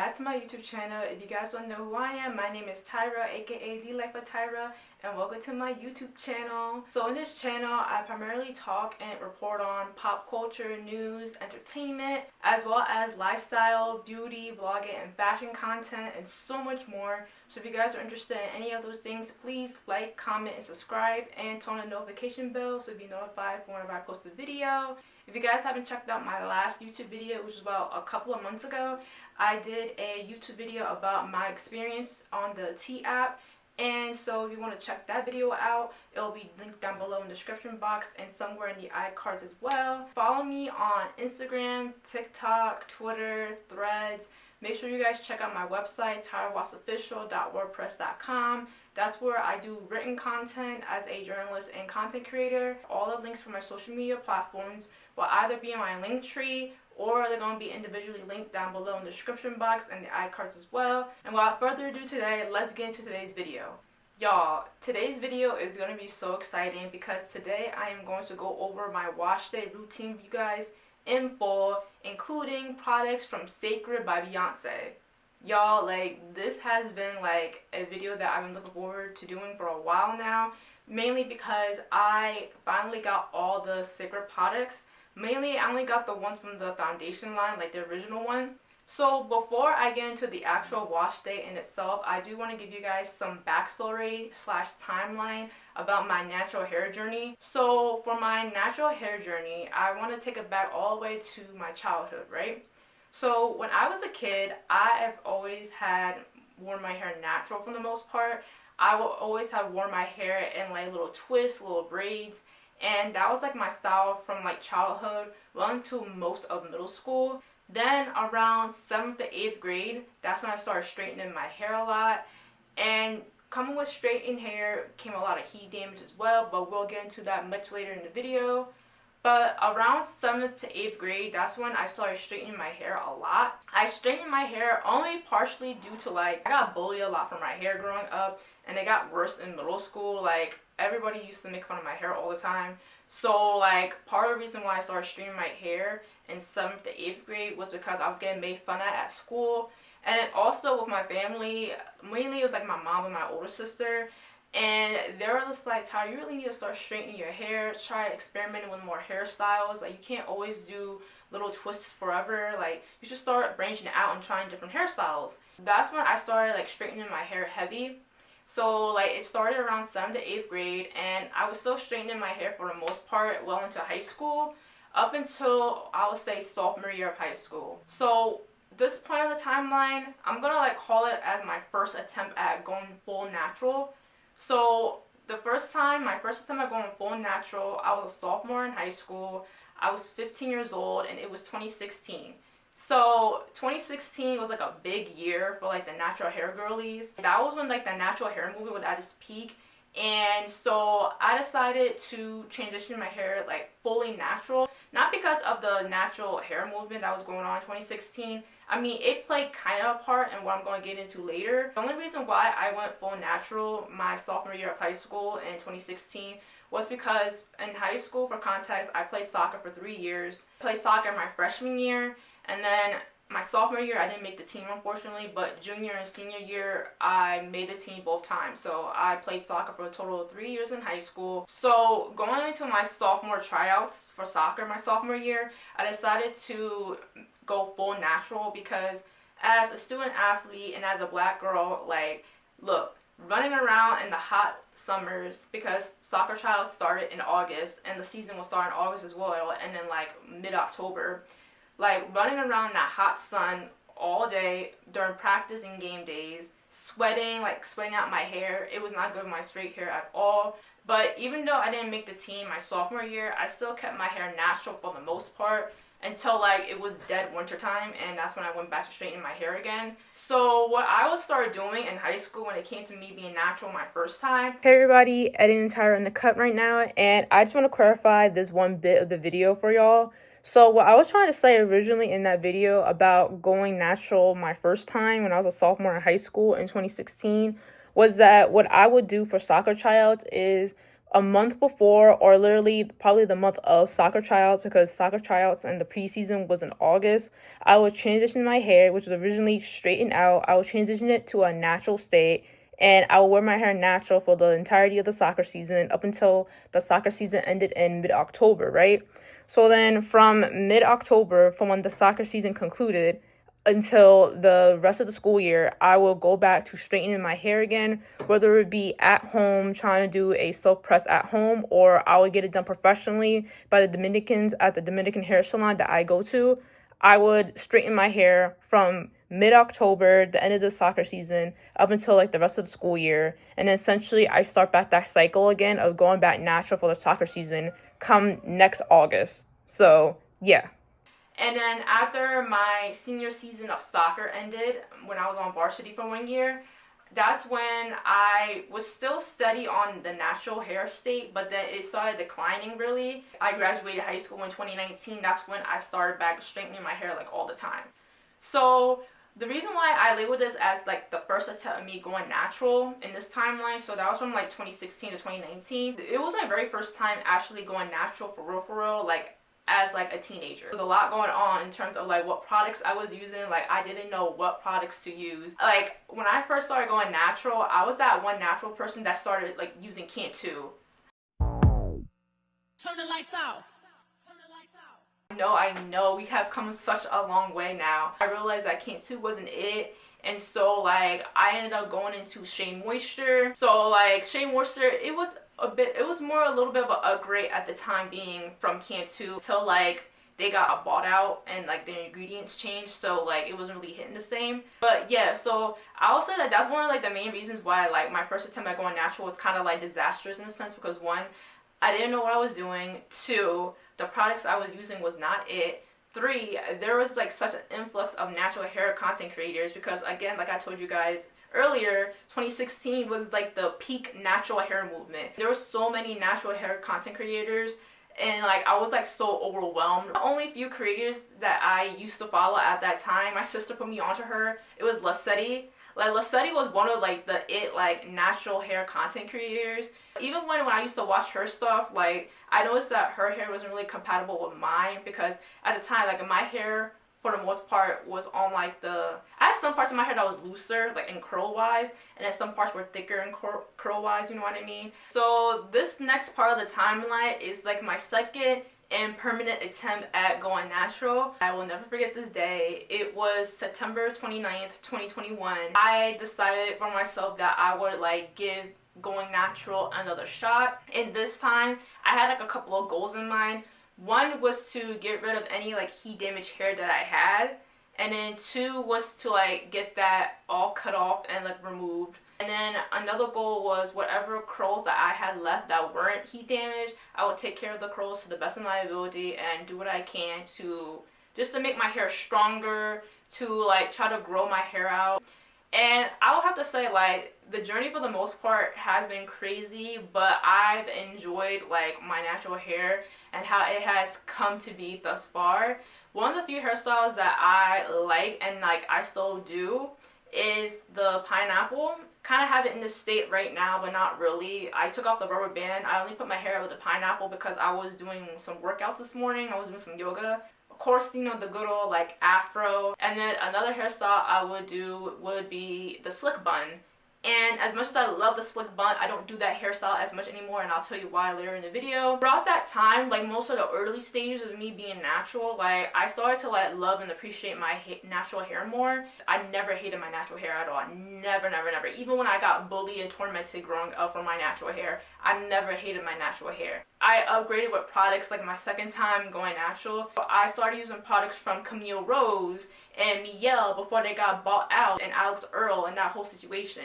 back to my YouTube channel. If you guys don't know who I am, my name is Tyra, aka The Life of Tyra, and welcome to my YouTube channel. So in this channel, I primarily talk and report on pop culture, news, entertainment, as well as lifestyle, beauty, vlogging, and fashion content, and so much more. So if you guys are interested in any of those things, please like, comment, and subscribe, and turn on the notification bell so you'll be notified for whenever I post a video. If you guys haven't checked out my last YouTube video, which was about a couple of months ago, I did a YouTube video about my experience on the T app. And so if you want to check that video out, it'll be linked down below in the description box and somewhere in the iCards as well. Follow me on Instagram, TikTok, Twitter, Threads. Make sure you guys check out my website, tyrawattsofficial.wordpress.com. That's where I do written content as a journalist and content creator. All the links for my social media platforms will either be in my link tree or they're going to be individually linked down below in the description box and the iCards as well. And without further ado today, let's get into today's video. Y'all, today's video is going to be so exciting because today I am going to go over my wash day routine with you guys in full, including products from Cecred by Beyonce. Y'all, like, this has been like a video that I've been looking forward to doing for a while now, mainly because I finally got all the Cecred products. Mainly, I only got the ones from the foundation line, like the original one. So before I get into the actual wash day in itself, I do want to give you guys some backstory / timeline about my natural hair journey. So for my natural hair journey, I want to take it back all the way to my childhood, right? So when I was a kid, I have always had worn my hair natural for the most part. I will always have worn my hair in like little twists, little braids. And that was like my style from like childhood well until most of middle school. Then around 7th to 8th grade, that's when I started straightening my hair a lot. And coming with straightened hair came a lot of heat damage as well, but we'll get into that much later in the video. But around 7th to 8th grade, that's when I started straightening my hair a lot. I straightened my hair only partially due to like, I got bullied a lot for my hair growing up, and it got worse in middle school. Like, everybody used to make fun of my hair all the time. So like, part of the reason why I started straightening my hair in 7th to 8th grade was because I was getting made fun at school. And then also with my family, mainly it was like my mom and my older sister. And they were just like, Ty, you really need to start straightening your hair, try experimenting with more hairstyles. Like, you can't always do little twists forever. Like, you should start branching out and trying different hairstyles. That's when I started like straightening my hair heavy. So like, it started around 7th to 8th grade, and I was still straightening my hair for the most part well into high school, up until I would say sophomore year of high school. So this point of the timeline, I'm gonna like call it as my first attempt at going full natural. So my first attempt at going full natural, I was a sophomore in high school. I was 15 years old, and it was 2016. So 2016 was like a big year for like the natural hair girlies. That was when like the natural hair movement was at its peak. And so I decided to transition my hair like fully natural. Not because of the natural hair movement that was going on in 2016. I mean, it played kind of a part in what I'm going to get into later. The only reason why I went full natural my sophomore year of high school in 2016 was because in high school, for context, I played soccer for 3 years. I played soccer my freshman year, and then my sophomore year, I didn't make the team, unfortunately, but junior and senior year, I made the team both times. So I played soccer for a total of 3 years in high school. So going into my sophomore tryouts for soccer my sophomore year, I decided to go full natural because as a student athlete and as a black girl, like, look, running around in the hot summers, because soccer tryouts started in August and the season will start in August as well, and then like mid-October. Like, running around in that hot sun all day during practice and game days, sweating out my hair, it was not good with my straight hair at all. But even though I didn't make the team my sophomore year, I still kept my hair natural for the most part until like it was dead winter time, and that's when I went back to straightening my hair again. So what I would start doing in high school when it came to me being natural my first time. Hey everybody, editing Tyra in the cut right now, and I just want to clarify this one bit of the video for y'all. So what I was trying to say originally in that video about going natural my first time when I was a sophomore in high school in 2016 was that what I would do for soccer tryouts is a month before, or literally probably the month of soccer tryouts, because soccer tryouts and the preseason was in August, I would transition my hair, which was originally straightened out. I would transition it to a natural state, and I would wear my hair natural for the entirety of the soccer season up until the soccer season ended in mid-October, right? So then from mid-October, from when the soccer season concluded, until the rest of the school year, I will go back to straightening my hair again, whether it be at home, trying to do a self-press at home, or I would get it done professionally by the Dominicans at the Dominican hair salon that I go to. I would straighten my hair from mid-October, the end of the soccer season, up until like the rest of the school year. And then essentially I start back that cycle again of going back natural for the soccer season come next August. So, yeah. And then after my senior season of soccer ended, when I was on varsity for 1 year, that's when I was still steady on the natural hair state, but then it started declining really. I graduated high school in 2019. That's when I started back straightening my hair like all the time. So the reason why I labeled this as like the first attempt of me going natural in this timeline, so that was from like 2016 to 2019. It was my very first time actually going natural for real, like as like a teenager. There was a lot going on in terms of like what products I was using. Like I didn't know what products to use. Like when I first started going natural, I was that one natural person that started like using Cantu. Turn the lights out. I know we have come such a long way now. I realized that Cantu wasn't it. And so like I ended up going into Shea Moisture. So like Shea Moisture, it was more a little bit of an upgrade at the time being from Cantu till like they got bought out and like their ingredients changed, so like it wasn't really hitting the same. But yeah, so I'll say that that's one of like the main reasons why like my first attempt at going natural was kind of like disastrous in a sense, because one, I didn't know what I was doing. Two, the products I was using was not it. Three, there was like such an influx of natural hair content creators, because again, like I told you guys earlier, 2016 was like the peak natural hair movement. There were so many natural hair content creators, and like I was like so overwhelmed. The only few creators that I used to follow at that time, my sister put me onto her. It was Lacetti. Like Lacetti was one of like the like natural hair content creators. Even when I used to watch her stuff, like I noticed that her hair wasn't really compatible with mine, because at the time like my hair for the most part was on like I had some parts of my hair that was looser like in curl wise, and then some parts were thicker in curl wise, you know what I mean? So this next part of the timeline is like my second and permanent attempt at going natural. I will never forget this day. It was September 29th, 2021. I decided for myself that I would like give going natural another shot, and this time I had like a couple of goals in mind. One was to get rid of any like heat damage hair that I had, and then two was to like get that all cut off and like removed. And then another goal was whatever curls that I had left that weren't heat damaged, I would take care of the curls to the best of my ability and do what I can to just to make my hair stronger, to like try to grow my hair out. And I will have to say, like, the journey for the most part has been crazy, but I've enjoyed like my natural hair and how it has come to be thus far. One of the few hairstyles that I like and like I still do is the pineapple. Kind of have it in this state right now, but not really. I took off the rubber band. I only put my hair with the pineapple because I was doing some workouts this morning. I was doing some yoga. Of course, you know, the good old like afro. And then another hairstyle I would do would be the slick bun. And as much as I love the slick bun, I don't do that hairstyle as much anymore, and I'll tell you why later in the video. Throughout that time, like most of the early stages of me being natural, like I started to like love and appreciate my natural hair more. I never hated my natural hair at all. Never, never, never. Even when I got bullied and tormented growing up for my natural hair, I never hated my natural hair. I upgraded with products like my second time going natural. I started using products from Camille Rose and Mielle before they got bought out, and Alex Earl and that whole situation.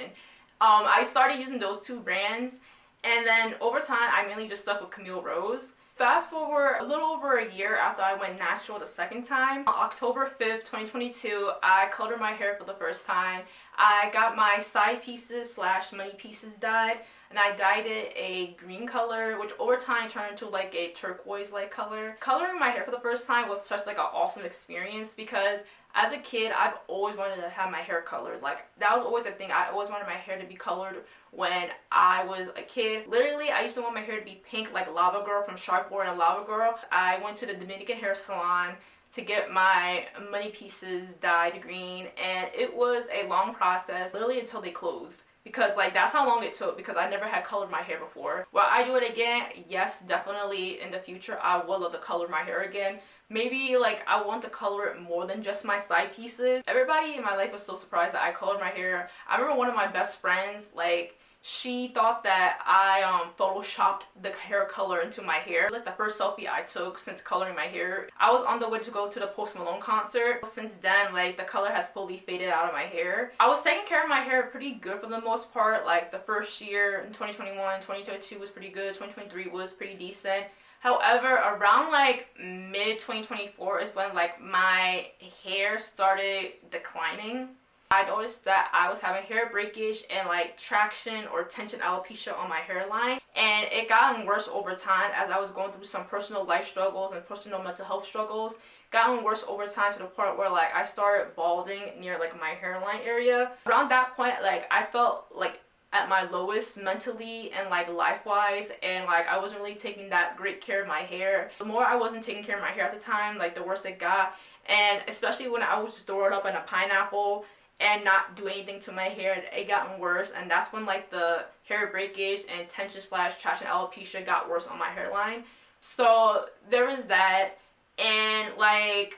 I started using those two brands, and then over time I mainly just stuck with Camille Rose. Fast forward a little over a year after I went natural the second time, on October 5th, 2022, I colored my hair for the first time. I got my side pieces / money pieces dyed, and I dyed it a green color, which over time turned into like a turquoise like color. Coloring my hair for the first time was such like an awesome experience, because As a kid, I've always wanted to have my hair colored. Like, that was always a thing. I always wanted my hair to be colored when I was a kid. Literally, I used to want my hair to be pink like Lava Girl from Sharkboard and Lava Girl. I went to the Dominican hair salon to get my money pieces dyed green, and it was a long process, literally until they closed. Because like that's how long it took, because I never had colored my hair before. Will I do it again? Yes, definitely in the future I would love to color my hair again. Maybe like I want to color it more than just my side pieces. Everybody in my life was so surprised that I colored my hair. I remember one of my best friends, like, she thought that I photoshopped the hair color into my hair. Like the first selfie I took since coloring my hair. I was on the way to go to the Post Malone concert. Since then, like, the color has fully faded out of my hair. I was taking care of my hair pretty good for the most part. Like the first year in 2021, 2022 was pretty good. 2023 was pretty decent. However, around like mid 2024 is when like my hair started declining. I noticed that I was having hair breakage and like traction or tension alopecia on my hairline, and it gotten worse over time as I was going through some personal life struggles and personal mental health struggles. Gotten worse over time to the point where like I started balding near like my hairline area. Around that point, like I felt like at my lowest mentally and like life-wise, and like I wasn't really taking that great care of my hair. The more I wasn't taking care of my hair at the time, like the worse it got. And especially when I would just throw it up in a pineapple and not do anything to my hair, it gotten worse. And that's when like the hair breakage and tension slash traction alopecia got worse on my hairline. So there was that. And like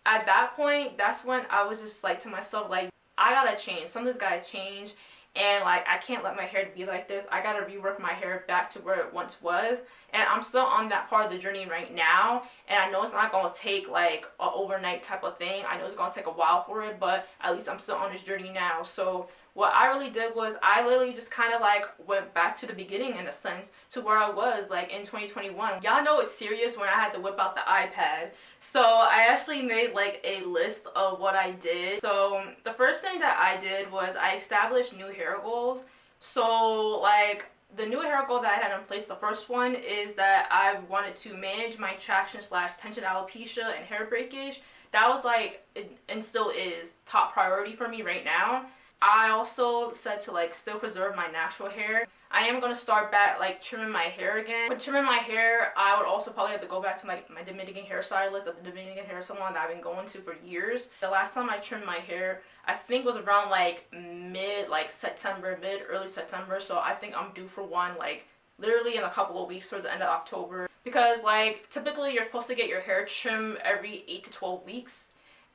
at that point, that's when I was just like to myself, like, I gotta change. Something's gotta change. And like I can't let my hair be like this. I gotta rework my hair back to where it once was. And I'm still on that part of the journey right now. And I know it's not gonna take like an overnight type of thing. I know it's gonna take a while for it, but at least I'm still on this journey now. So what I really did was I literally just kind of like went back to the beginning in a sense, to where I was like in 2021. Y'all know it's serious when I had to whip out the iPad. So I actually made like a list of what I did. So the first thing that I did was I established new hair goals. So like the new hair goal that I had in place, the first one is that I wanted to manage my traction slash tension alopecia and hair breakage. That was like, and still is, top priority for me right now. I also said to like still preserve my natural hair. I am going to start back like trimming my hair again. But trimming my hair, I would also probably have to go back to my Dominican hairstylist at the Dominican hair salon that I've been going to for years. The last time I trimmed my hair, I think was around like early September. So I think I'm due for one like literally in a couple of weeks towards the end of October. Because like typically you're supposed to get your hair trimmed every 8 to 12 weeks.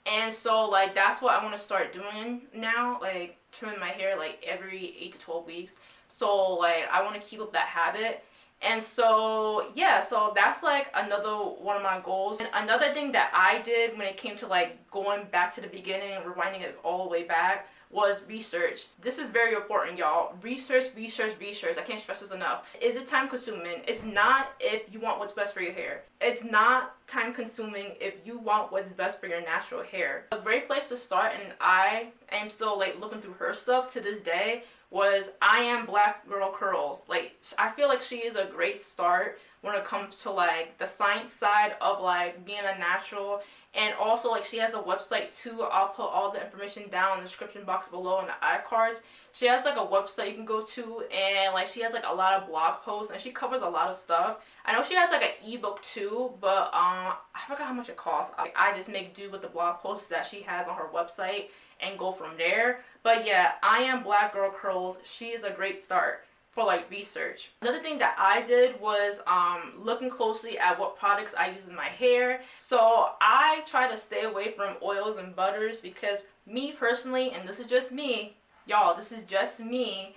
And so like that's what I want to start doing now, like trimming my hair like every 8 to 12 weeks. So like I want to keep up that habit. And so yeah, so that's like another one of my goals. And another thing that I did when it came to like going back to the beginning and rewinding it all the way back was research. This is very important, y'all. Research. I can't stress this enough. Is it time consuming? It's not if you want what's best for your hair. It's not time consuming if you want what's best for your natural hair. A great place to start, and I am still like looking through her stuff to this day, was iamblackgirlcurls. Like I feel like she is a great start when it comes to like the science side of like being a natural. And also like she has a website too. I'll put all the information down in the description box below in the iCards. She has like a website you can go to, and like she has like a lot of blog posts, and she covers a lot of stuff. I know she has like an ebook too, but I forgot how much it costs. I just make do with the blog posts that she has on her website and go from there. But yeah, iamblackgirlcurls, she is a great start for like research. Another thing that I did was looking closely at what products I use in my hair. So I try to stay away from oils and butters, because me personally, and this is just me, y'all, this is just me,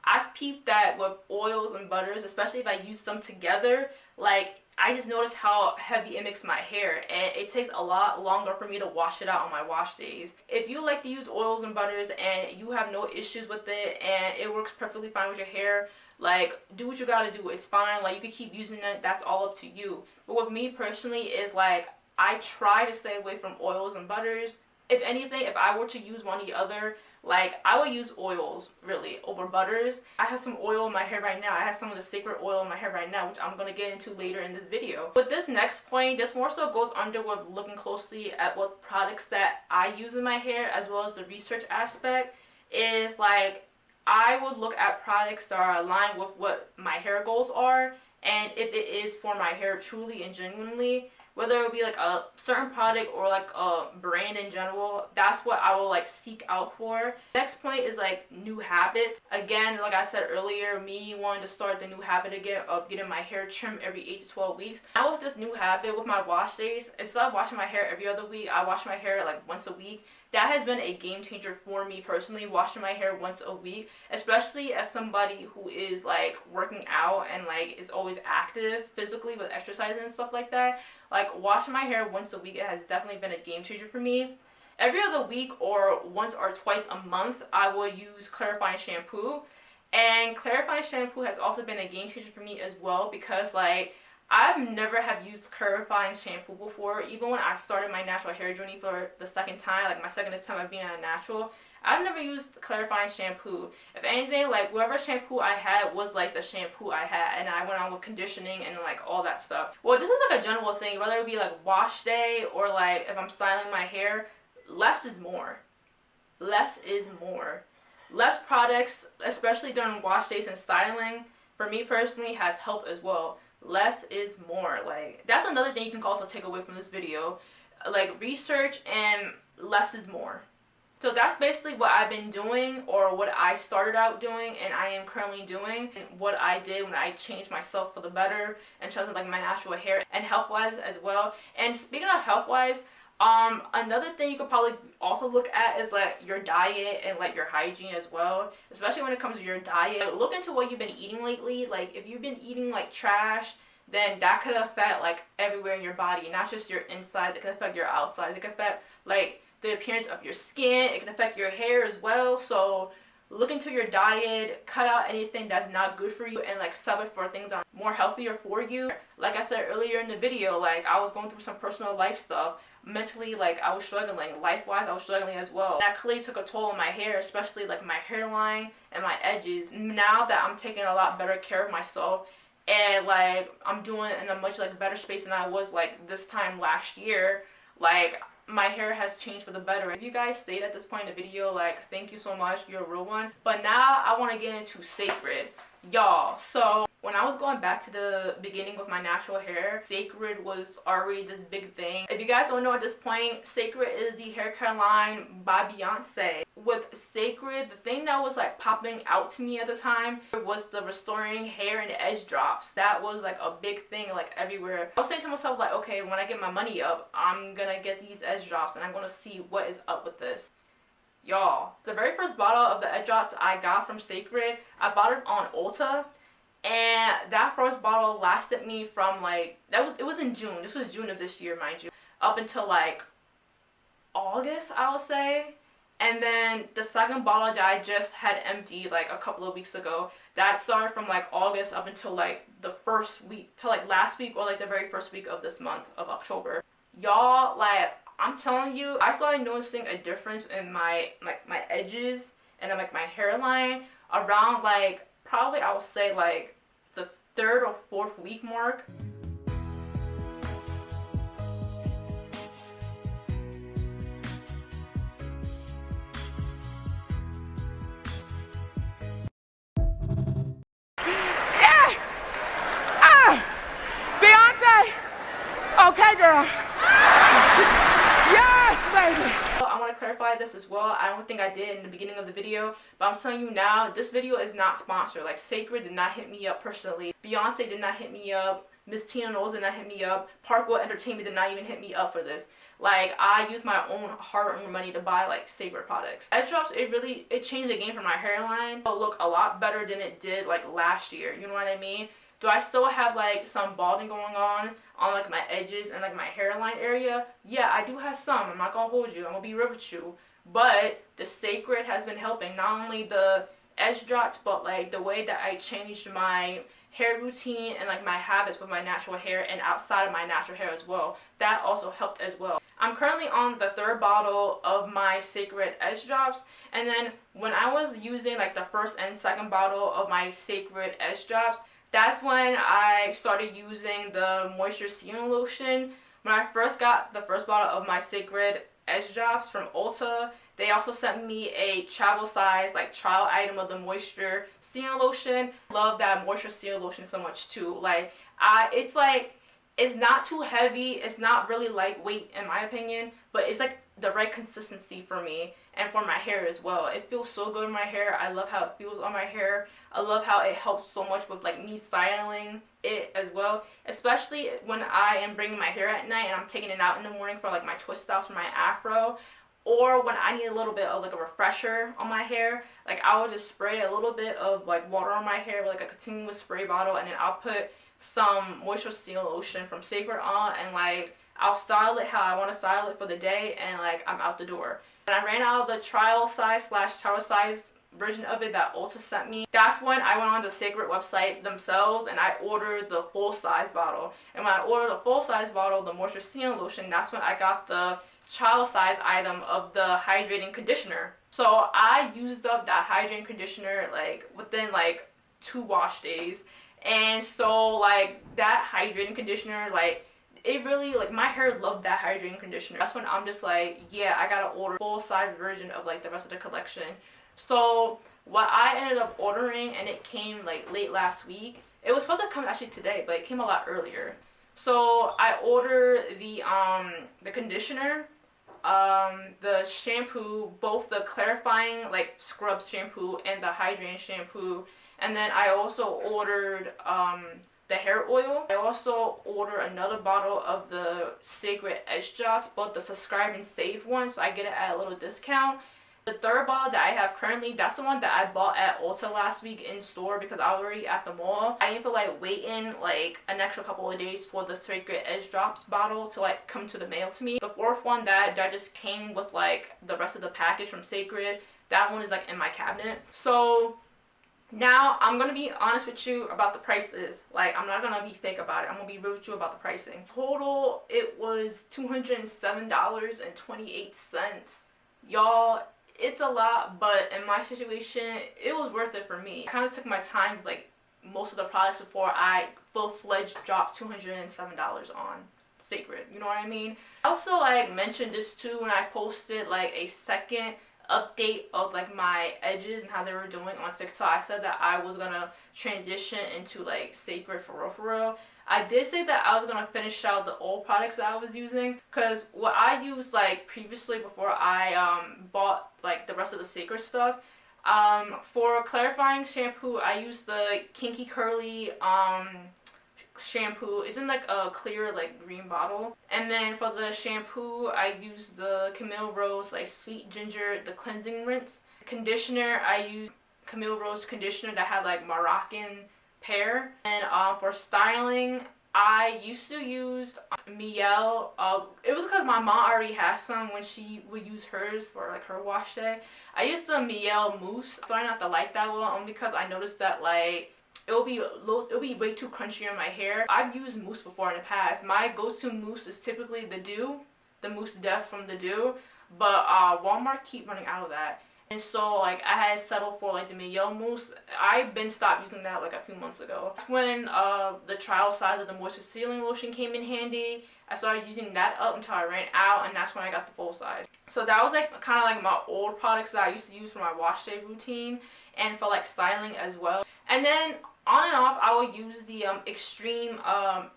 I've peeped that with oils and butters, especially if I use them together, like I just noticed how heavy it makes my hair, and it takes a lot longer for me to wash it out on my wash days. If you like to use oils and butters and you have no issues with it and it works perfectly fine with your hair, like do what you gotta do. It's fine. Like you can keep using it. That's all up to you. But with me personally is like I try to stay away from oils and butters if anything, if I were to use one or the other, like, I would use oils, really, over butters. I have some oil in my hair right now. I have some of the Cecred oil in my hair right now, which I'm going to get into later in this video. But this next point, this more so goes under with looking closely at what products that I use in my hair, as well as the research aspect, is, like, I would look at products that are aligned with what my hair goals are, and if it is for my hair truly and genuinely, whether it be like a certain product or like a brand in general, that's what I will like seek out for. Next point is like new habits. Again, like I said earlier, me wanting to start the new habit again of getting my hair trimmed every 8 to 12 weeks. Now with this new habit with my wash days, instead of washing my hair every other week, I wash my hair like once a week. That has been a game changer for me personally, washing my hair once a week, especially as somebody who is like working out and like is always active physically with exercise and stuff like that. Like, washing my hair once a week, it has definitely been a game changer for me. Every other week or once or twice a month, I will use clarifying shampoo. And clarifying shampoo has also been a game changer for me as well, because like, I've never have used clarifying shampoo before. Even when I started my natural hair journey for the second time, like my second attempt at being a natural, I've never used clarifying shampoo. If anything, like whatever shampoo I had was like the shampoo I had, and I went on with conditioning and like all that stuff. Well, this is like a general thing, whether it be like wash day or like if I'm styling my hair, less is more. Less is more. Less products, especially during wash days and styling, for me personally has helped as well. Less is more. Like, that's another thing you can also take away from this video. Like, research and less is more. So that's basically what I've been doing, or what I started out doing and I am currently doing, and what I did when I changed myself for the better in terms of like my natural hair and health wise as well. And speaking of health wise, another thing you could probably also look at is like your diet and like your hygiene as well, especially when it comes to your diet. Look into what you've been eating lately. Like, if you've been eating like trash, then that could affect like everywhere in your body, not just your inside. It can affect your outside. It can affect like the appearance of your skin. It can affect your hair as well. So look into your diet, cut out anything that's not good for you, and like sub it for things that are more healthier for you. Like I said earlier in the video, like I was going through some personal life stuff. Mentally, like I was struggling. Life-wise, I was struggling as well. That clearly took a toll on my hair, especially like my hairline and my edges. Now that I'm taking a lot better care of myself, and like I'm doing it in a much like better space than I was like this time last year, like my hair has changed for the better. If you guys stayed at this point in the video, like, thank you so much, you're a real one. But now I want to get into Cecred, y'all. So when I was going back to the beginning with my natural hair, Cecred was already this big thing. If you guys don't know at this point, Cecred is the hair care line by Beyonce. With Cecred, the thing that was like popping out to me at the time was the restoring hair and edge drops. That was like a big thing like everywhere. I was saying to myself like, okay, when I get my money up, I'm gonna get these edge drops and I'm gonna see what is up with this. Y'all, the very first bottle of the edge drops I got from Cecred, I bought it on Ulta. And that first bottle lasted me from like, it was in June. This was June of this year, mind you. Up until like August, I would say. And then the second bottle that I just had emptied like a couple of weeks ago, that started from like August up until like the first week, till like last week or like the very first week of this month of October. Y'all, like, I'm telling you, I started noticing a difference in my edges and then like my hairline around like, probably I would say like the 3rd or 4th week mark. Yes! Beyonce! Okay, girl. Yes, baby! I want to clarify this as well. I don't think I did in the beginning of the video, but I'm telling you now, this video is not sponsored. Like, Cecred did not hit me up personally. Beyonce did not hit me up. Miss Tina Knowles did not hit me up. Parkwood Entertainment did not even hit me up for this. Like, I use my own hard-earned money to buy like Cecred products. Edge drops, it changed the game for my hairline. It'll look a lot better than it did like last year. You know what I mean? Do I still have like some balding going on like my edges and like my hairline area? Yeah, I do have some. I'm not gonna hold you. I'm gonna be real with you. But the Cecred has been helping. Not only the edge drops, but like the way that I changed my hair routine and like my habits with my natural hair and outside of my natural hair as well. That also helped as well. I'm currently on the 3rd bottle of my Cecred edge drops, and then when I was using like the 1st and 2nd bottle of my Cecred edge drops, that's when I started using the moisture sealing lotion. When I first got the 1st bottle of my Cecred edge drops from Ulta, they also sent me a travel size like trial item of the moisture sealing lotion. Love that moisture sealing lotion so much too. Like it's not too heavy, it's not really lightweight in my opinion, but it's like the right consistency for me and for my hair as well. It feels so good in my hair. I love how it feels on my hair. I love how it helps so much with like me styling it as well, especially when I am bringing my hair at night and I'm taking it out in the morning for like my twist styles for my afro, or when I need a little bit of like a refresher on my hair. Like I will just spray a little bit of like water on my hair with like a continuous spray bottle, and then I'll put some moisture sealing lotion from Cecred on, and like I'll style it how I want to style it for the day, and like I'm out the door. And I ran out of the trial size / travel size version of it that Ulta sent me. That's when I went on the Cecred website themselves and I ordered the full size bottle. And when I ordered the full size bottle, the moisture sealing lotion, that's when I got the child size item of the hydrating conditioner. So I used up that hydrating conditioner like within like 2 wash days. And so like that hydrating conditioner, like it really, like my hair loved that hydrating conditioner. That's when I'm just like, yeah, I gotta order a full size version of like the rest of the collection. So what I ended up ordering, and it came like late last week. It was supposed to come actually today, but it came a lot earlier. So I ordered the conditioner, the shampoo, both the clarifying like scrub shampoo and the hydrating shampoo, and then I also ordered the hair oil. I also ordered another bottle of the Cecred edge drops, both the subscribe and save one, so I get it at a little discount. The 3rd bottle that I have currently, that's the one that I bought at Ulta last week in store because I was already at the mall. I didn't feel like waiting like an extra couple of days for the Cecred edge drops bottle to like come to the mail to me. The 4th one that just came with like the rest of the package from Cecred, that one is like in my cabinet. So now I'm gonna be honest with you about the prices. Like I'm not gonna be fake about it. I'm gonna be real with you about the pricing. Total, it was $207.28. Y'all, it's a lot, but in my situation, it was worth it for me. I kind of took my time with like most of the products before I full-fledged dropped $207 on Cecred. You know what I mean? I also like mentioned this too when I posted like a second update of like my edges and how they were doing on TikTok. I said that I was gonna transition into like Cecred for real. I did say that I was gonna finish out the old products that I was using, because what I used like previously before I bought like the rest of the Cecred stuff, for clarifying shampoo I used the Kinky Curly shampoo. It's in like a clear like green bottle. And then for the shampoo I used the Camille Rose like Sweet Ginger, the cleansing rinse. Conditioner I used Camille Rose conditioner that had like Moroccan pear. And for styling I used to use Miel. It was because my mom already has some when she would use hers for like her wash day. I used the Miel mousse. Starting not to like that one only because I noticed that like it'll be way too crunchy on my hair. I've used mousse before in the past. My go-to mousse is typically the Dew, the Mousse Def from the Dew, but Walmart keep running out of that. And so like I had settled for like the Miel mousse. I've been stopped using that like a few months ago. When the trial size of the moisture sealing lotion came in handy, I started using that up until I ran out, and that's when I got the full size. So that was like kind of like my old products that I used to use for my wash day routine and for like styling as well. And then on and off I will use the extreme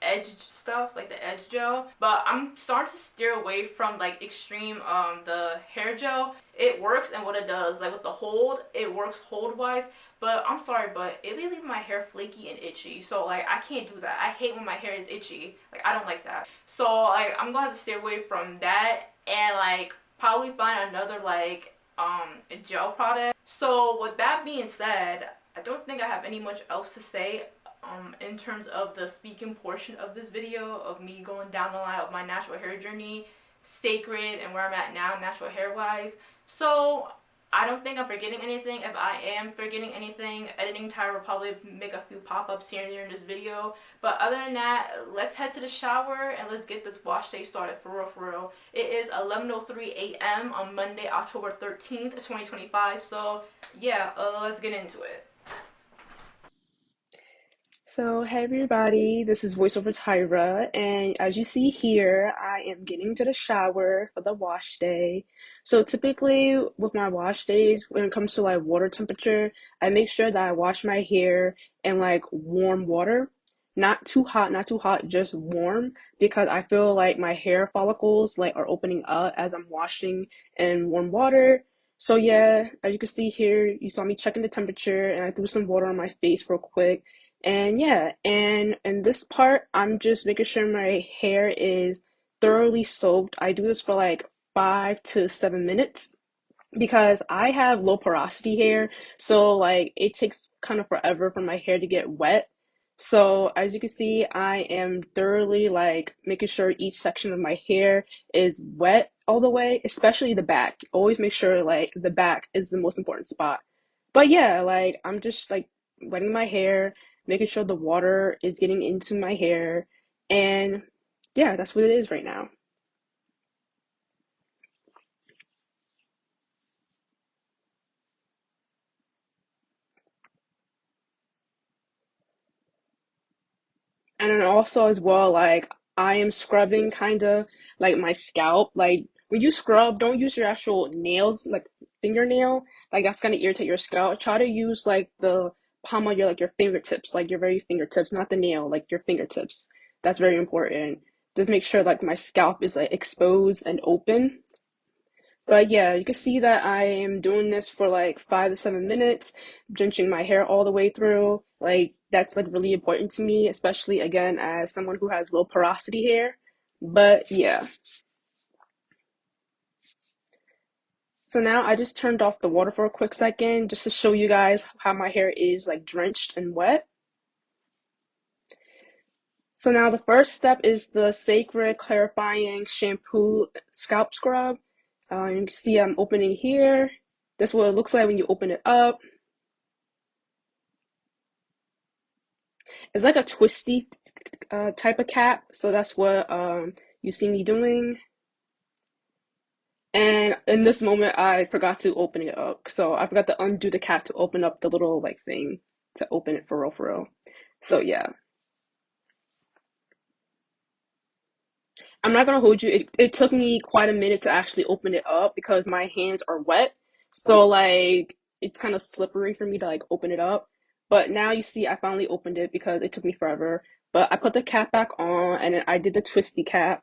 edge stuff, like the edge gel, but I'm starting to steer away from like extreme the hair gel. It works and what it does, like with the hold, it works hold wise, but I'm sorry, but it be leaving my hair flaky and itchy. So like I can't do that. I hate when my hair is itchy. Like I don't like that. So like I'm gonna have to stay away from that and like probably find another like gel product. So with that being said, I don't think I have any much else to say in terms of the speaking portion of this video of me going down the line of my natural hair journey, Cecred, and where I'm at now natural hair wise. So I don't think I'm forgetting anything. If I am forgetting anything, editing time will probably make a few pop-ups here and there in this video. But other than that, let's head to the shower and let's get this wash day started for real, for real. It is 11:03 a.m. on Monday, October 13th, 2025. So yeah, let's get into it. So, hey everybody, this is VoiceOver Tyra, and as you see here, I am getting to the shower for the wash day. So, typically with my wash days, when it comes to like water temperature, I make sure that I wash my hair in like warm water. Not too hot, not too hot, just warm, because I feel like my hair follicles like are opening up as I'm washing in warm water. So, yeah, as you can see here, you saw me checking the temperature, and I threw some water on my face real quick. And yeah, and in this part, I'm just making sure my hair is thoroughly soaked. I do this for like 5 to 7 minutes because I have low porosity hair, so like it takes kind of forever for my hair to get wet. So as you can see, I am thoroughly like making sure each section of my hair is wet all the way, especially the back. Always make sure like the back is the most important spot. But yeah, like I'm just like wetting my hair, making sure the water is getting into my hair, and yeah, that's what it is right now. And then also as well, like I am scrubbing kind of like my scalp. Like when you scrub, don't use your actual nails, like fingernail. Like that's gonna irritate your scalp. Try to use like the palm of your like your fingertips, like your very fingertips, not the nail, like your fingertips. That's very important. Just make sure like my scalp is like exposed and open. But yeah, you can see that I am doing this for like 5 to 7 minutes, drenching my hair all the way through. Like that's like really important to me, especially again as someone who has low porosity hair. But yeah. So now I just turned off the water for a quick second just to show you guys how my hair is like drenched and wet. So now the first step is the Cecred Clarifying Shampoo Scalp Scrub. You can see I'm opening here. This is what it looks like when you open it up. It's like a twisty type of cap, so that's what you see me doing. And in this moment, I forgot to open it up, so I forgot to undo the cap to open up the little like thing to open it for real, for real. So yeah. I'm not gonna hold you. It took me quite a minute to actually open it up because my hands are wet. So like it's kind of slippery for me to like open it up. But now you see I finally opened it because it took me forever. But I put the cap back on and then I did the twisty cap.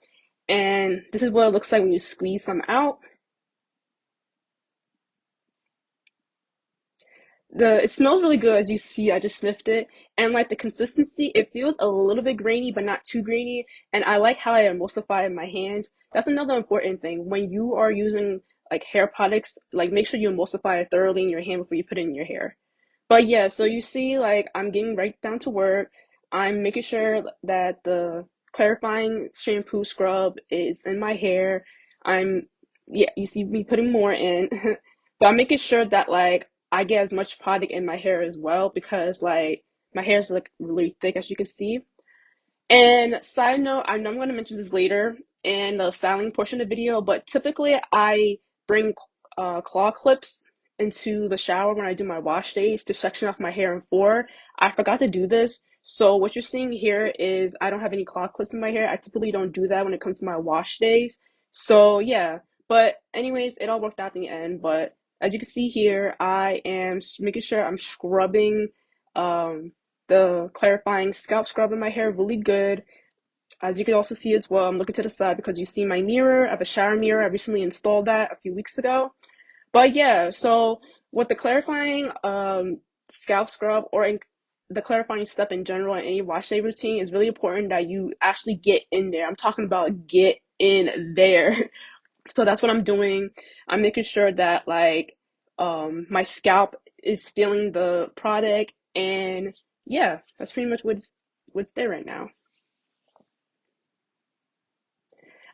And this is what it looks like when you squeeze some out. The it smells really good as you see. I just sniffed it, and like the consistency, it feels a little bit grainy, but not too grainy. And I like how I emulsify in my hands. That's another important thing when you are using like hair products. Like make sure you emulsify it thoroughly in your hand before you put it in your hair. But yeah, so you see, like I'm getting right down to work. I'm making sure that the clarifying shampoo scrub is in my hair. I'm yeah, you see me putting more in, but I'm making sure that like I get as much product in my hair as well because like my hair is like really thick as you can see. And side note, I know I'm going to mention this later in the styling portion of the video, but typically I bring claw clips into the shower when I do my wash days to section off my hair in four. I forgot to do this. So what you're seeing here is I don't have any claw clips in my hair. I typically don't do that when it comes to my wash days. So yeah, but anyways, it all worked out in the end. But as you can see here, I am making sure I'm scrubbing um, the clarifying scalp scrub in my hair really good. As you can also see as well, I'm looking to the side because you see my mirror. I have a shower mirror. I recently installed that a few weeks ago. But yeah, so with the clarifying scalp scrub or the clarifying step in general in any wash day routine, it's really important that you actually get in there. I'm talking about get in there. So that's what I'm doing. I'm making sure that like my scalp is feeling the product, and yeah, that's pretty much what's there right now.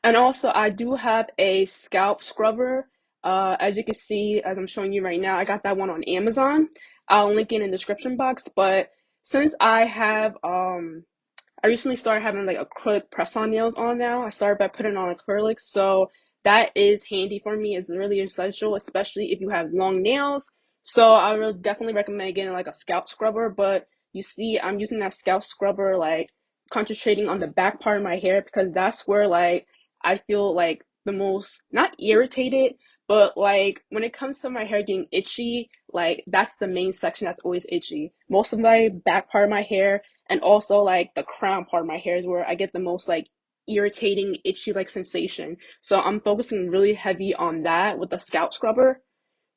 And also I do have a scalp scrubber. As you can see, as I'm showing you right now, I got that one on Amazon. I'll link it in the description box. But since I recently started having like acrylic press-on nails on now. I started by putting on acrylics, so that is handy for me. It's really essential, especially if you have long nails. So I would definitely recommend getting like a scalp scrubber. But you see, I'm using that scalp scrubber like concentrating on the back part of my hair because that's where like I feel like the most not irritated, but like when it comes to my hair getting itchy, like that's the main section that's always itchy. Most of my back part of my hair and also like the crown part of my hair is where I get the most like irritating itchy like sensation. So I'm focusing really heavy on that with the scalp scrubber.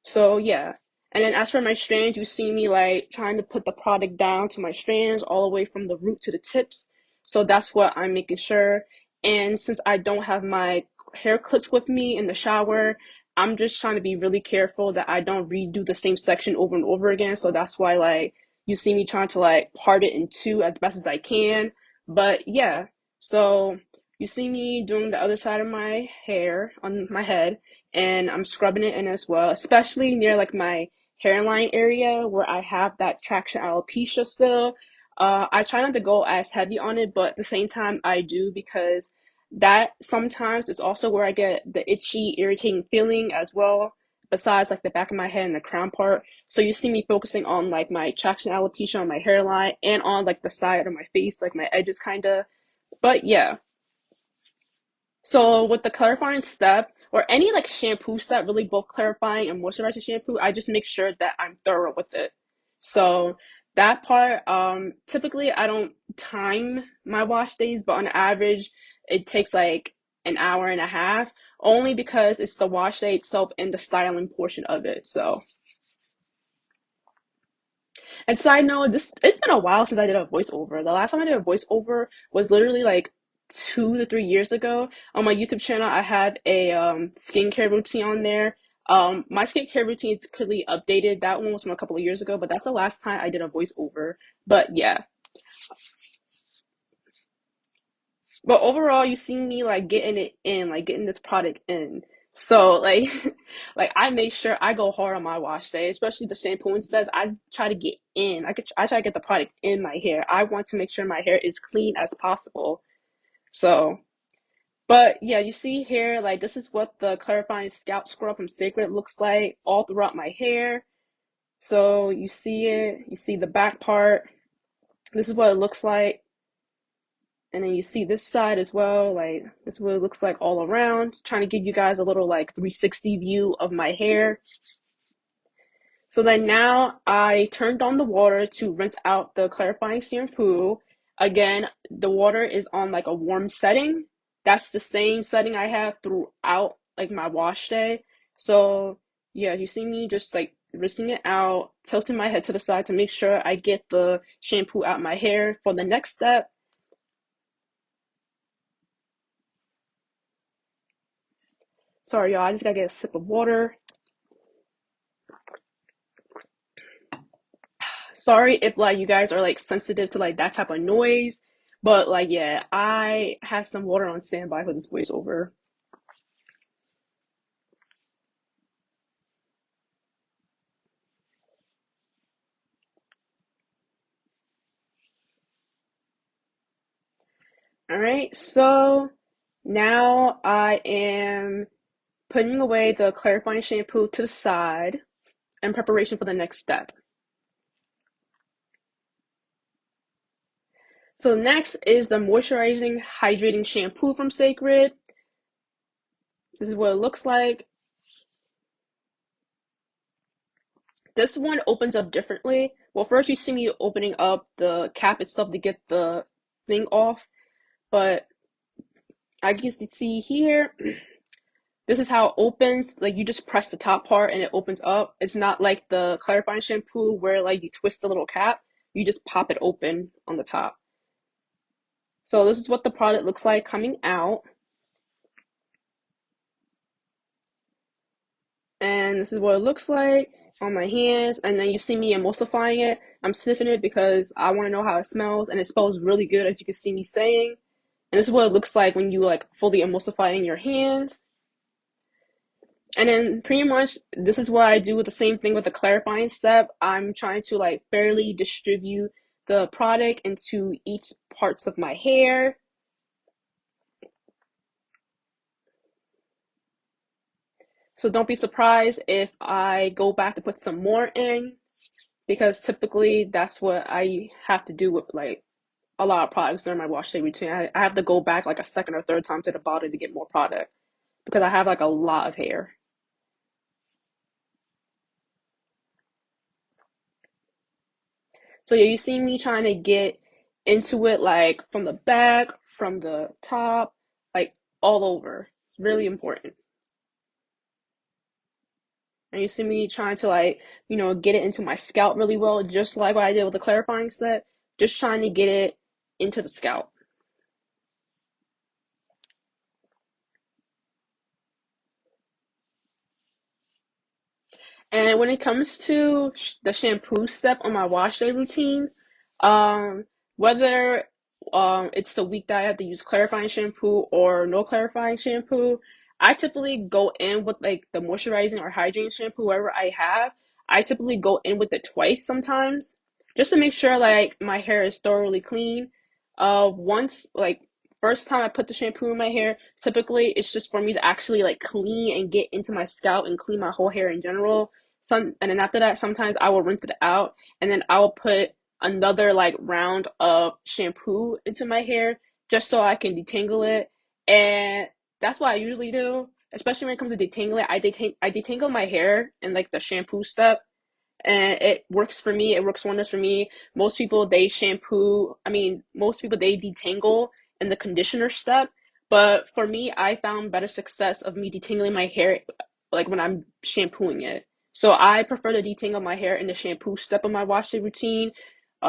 So yeah. And then as for my strands, you see me like trying to put the product down to my strands all the way from the root to the tips. So that's what I'm making sure. And since I don't have my hair clips with me in the shower, I'm just trying to be really careful that I don't redo the same section over and over again. So that's why like you see me trying to like part it in two as best as I can. But yeah, so you see me doing the other side of my hair on my head and I'm scrubbing it in as well, especially near like my hairline area where I have that traction alopecia still. I try not to go as heavy on it, but at the same time I do because that sometimes is also where I get the itchy, irritating feeling as well, besides like the back of my head and the crown part. So you see me focusing on like my traction alopecia on my hairline and on like the side of my face, like my edges kind of. But yeah. So with the clarifying step or any like shampoo step, really both clarifying and moisturizing shampoo, I just make sure that I'm thorough with it. So that part, typically I don't time my wash days, but on average it takes like an hour and a half, only because it's the wash day itself and the styling portion of it. So and side note, this it's been a while since I did a voiceover. The last time I did a voiceover was literally like 2 to 3 years ago. On my YouTube channel, I had a skincare routine on there. My skincare routine is clearly updated. That one was from a couple of years ago, but that's the last time I did a voiceover. But yeah. But overall, you see me like getting it in, like getting this product in. So like, like I make sure I go hard on my wash day, especially the shampoo and stuff. I try to get in. I try to get the product in my hair. I want to make sure my hair is clean as possible. So, but yeah, you see here, like this is what the clarifying scalp scrub from Cecred looks like all throughout my hair. So you see it. You see the back part. This is what it looks like. And then you see this side as well, like this is what it looks like all around. Trying to give you guys a little like 360 view of my hair. So then now I turned on the water to rinse out the clarifying shampoo. Again, the water is on like a warm setting. That's the same setting I have throughout like my wash day. So yeah, you see me just like rinsing it out, tilting my head to the side to make sure I get the shampoo out my hair. For the next step, sorry y'all, I just gotta get a sip of water. Sorry if like you guys are like sensitive to like that type of noise, but like yeah, I have some water on standby for this voiceover. All right, so now I am putting away the clarifying shampoo to the side in preparation for the next step. So next is the moisturizing hydrating shampoo from Cecred. This is what it looks like. This one opens up differently. Well, first you see me opening up the cap itself to get the thing off, but I can see here, this is how it opens. Like you just press the top part and it opens up. It's not like the clarifying shampoo where like you twist the little cap. You just pop it open on the top. So this is what the product looks like coming out. And this is what it looks like on my hands. And then you see me emulsifying it. I'm sniffing it because I want to know how it smells. And it smells really good, as you can see me saying. And this is what it looks like when you like fully emulsify in your hands. And then pretty much this is what I do with the same thing with the clarifying step. I'm trying to like fairly distribute the product into each parts of my hair. So don't be surprised if I go back to put some more in, because typically that's what I have to do with like a lot of products during my wash day routine. I have to go back like a second or third time to the bottle to get more product because I have like a lot of hair. So yeah, you see me trying to get into it like from the back, from the top, like all over. Really important. And you see me trying to like, get it into my scalp really well, just like what I did with the clarifying set. Just trying to get it into the scalp. And when it comes to the shampoo step on my wash day routine, um, whether it's the week that I have to use clarifying shampoo or no clarifying shampoo, I typically go in with like the moisturizing or hydrating shampoo, whatever I have. I typically go in with it twice sometimes, just to make sure like my hair is thoroughly clean. Once like first time I put the shampoo in my hair, typically it's just for me to actually like clean and get into my scalp and clean my whole hair in general. And then after that, sometimes I will rinse it out, and then I will put another like round of shampoo into my hair just so I can detangle it. And that's what I usually do, especially when it comes to detangling. I detangle my hair in like the shampoo step, and it works for me. It works wonders for me. Most people they shampoo, I mean, most people they detangle in the conditioner step, but for me, I found better success of me detangling my hair like when I'm shampooing it. So I prefer to detangle my hair in the shampoo step of my wash day routine.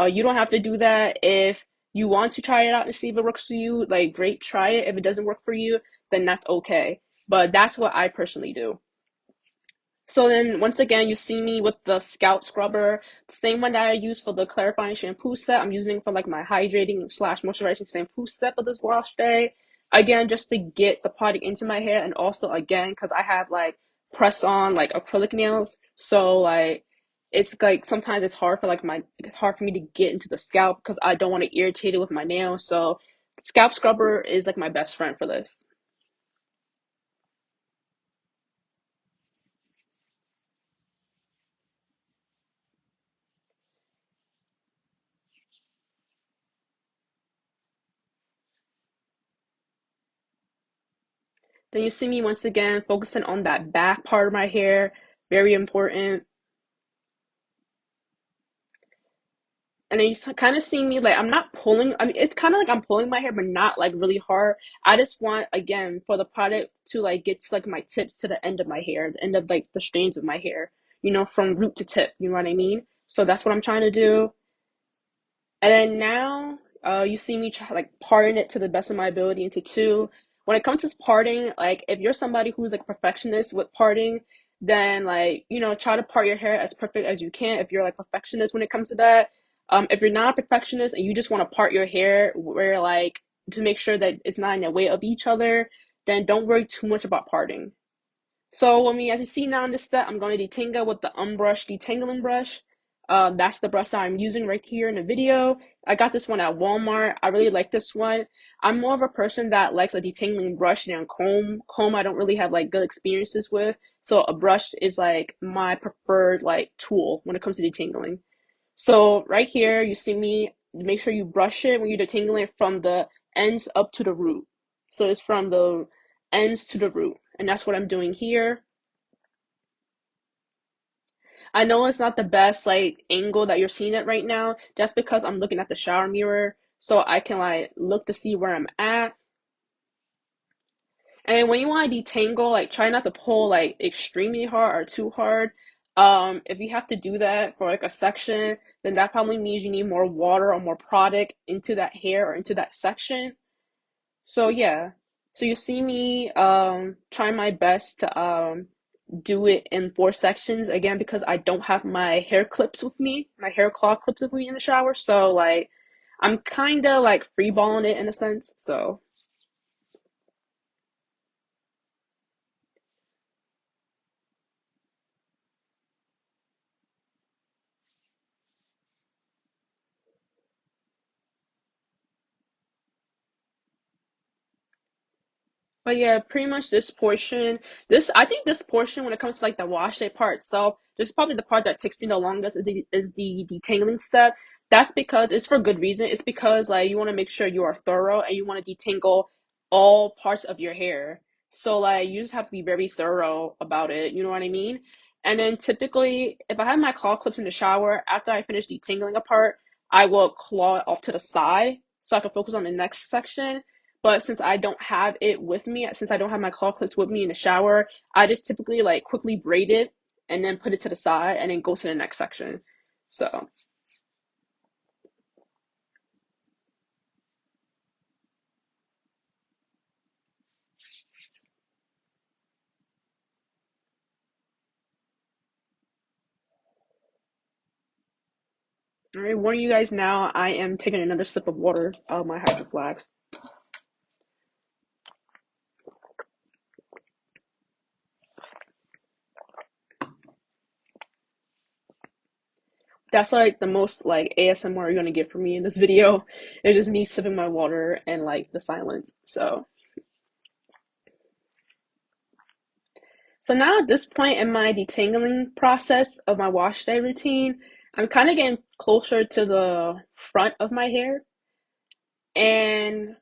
You don't have to do that if you want to try it out and see if it works for you. Like, great, try it. If it doesn't work for you, then that's okay. But that's what I personally do. So then once again, you see me with the scalp scrubber, the same one that I use for the clarifying shampoo set. I'm using for like my hydrating slash moisturizing shampoo step of this wash day. Again, just to get the product into my hair, and also again, because I have like press on like acrylic nails. So like it's like sometimes it's hard for me to get into the scalp because I don't want to irritate it with my nails. So scalp scrubber is like my best friend for this. Then you see me once again focusing on that back part of my hair, very important. And then you kind of see me like I'm not pulling. I mean, it's kind of like I'm pulling my hair, but not like really hard. I just want again for the product to like get to like my tips to the end of my hair, the end of like the strands of my hair, from root to tip. You know what I mean? So that's what I'm trying to do. And then now, you see me try like parting it to the best of my ability into two. When it comes to parting, like if you're somebody who's like a perfectionist with parting, then like try to part your hair as perfect as you can. If you're like perfectionist when it comes to that, if you're not a perfectionist and you just want to part your hair where like to make sure that it's not in the way of each other, then don't worry too much about parting. So as you see now in this step, I'm going to detangle with the unbrushed detangling brush. That's the brush that I'm using right here in the video. I got this one at Walmart. I really like this one. I'm more of a person that likes a detangling brush than comb. Comb I don't really have like good experiences with. So a brush is like my preferred like tool when it comes to detangling. So right here, you see me, make sure you brush it when you're detangling it from the ends up to the root. So it's from the ends to the root. And that's what I'm doing here. I know it's not the best like angle that you're seeing it right now, just because I'm looking at the shower mirror so I can like look to see where I'm at. And when you want to detangle, like try not to pull like extremely hard or too hard. If you have to do that for like a section, then that probably means you need more water or more product into that hair or into that section. So yeah. So you see me trying my best to do it in four sections again because I don't have my hair clips with me, my hair claw clips with me in the shower. So like I'm kind of like freeballing it in a sense. So But yeah, pretty much this portion, I think this portion when it comes to like the wash day part itself, this is probably the part that takes me the longest is the detangling step. That's because it's for good reason. It's because like you want to make sure you are thorough and you want to detangle all parts of your hair. So like you just have to be very thorough about it, you know what I mean? And then typically if I have my claw clips in the shower, after I finish detangling a part, I will claw it off to the side so I can focus on the next section. But since I don't have it with me, since I don't have my claw clips with me in the shower, I just typically like quickly braid it and then put it to the side and then go to the next section. So, all right, warning you guys now, I am taking another sip of water out of my hydro flask. That's like the most like ASMR you're gonna get from me in this video. It's just me sipping my water and like the silence. So now at this point in my detangling process of my wash day routine, I'm kind of getting closer to the front of my hair. And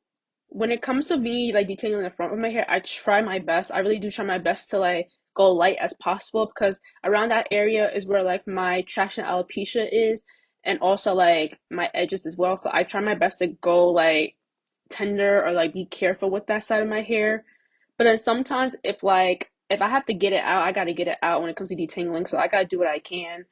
when it comes to me like detangling the front of my hair, I try my best. I really do try my best to like go light as possible because around that area is where like my traction alopecia is and also like my edges as well. So I try my best to go like tender or like be careful with that side of my hair. But then sometimes if I have to get it out, I gotta get it out when it comes to detangling. So I gotta do what I can.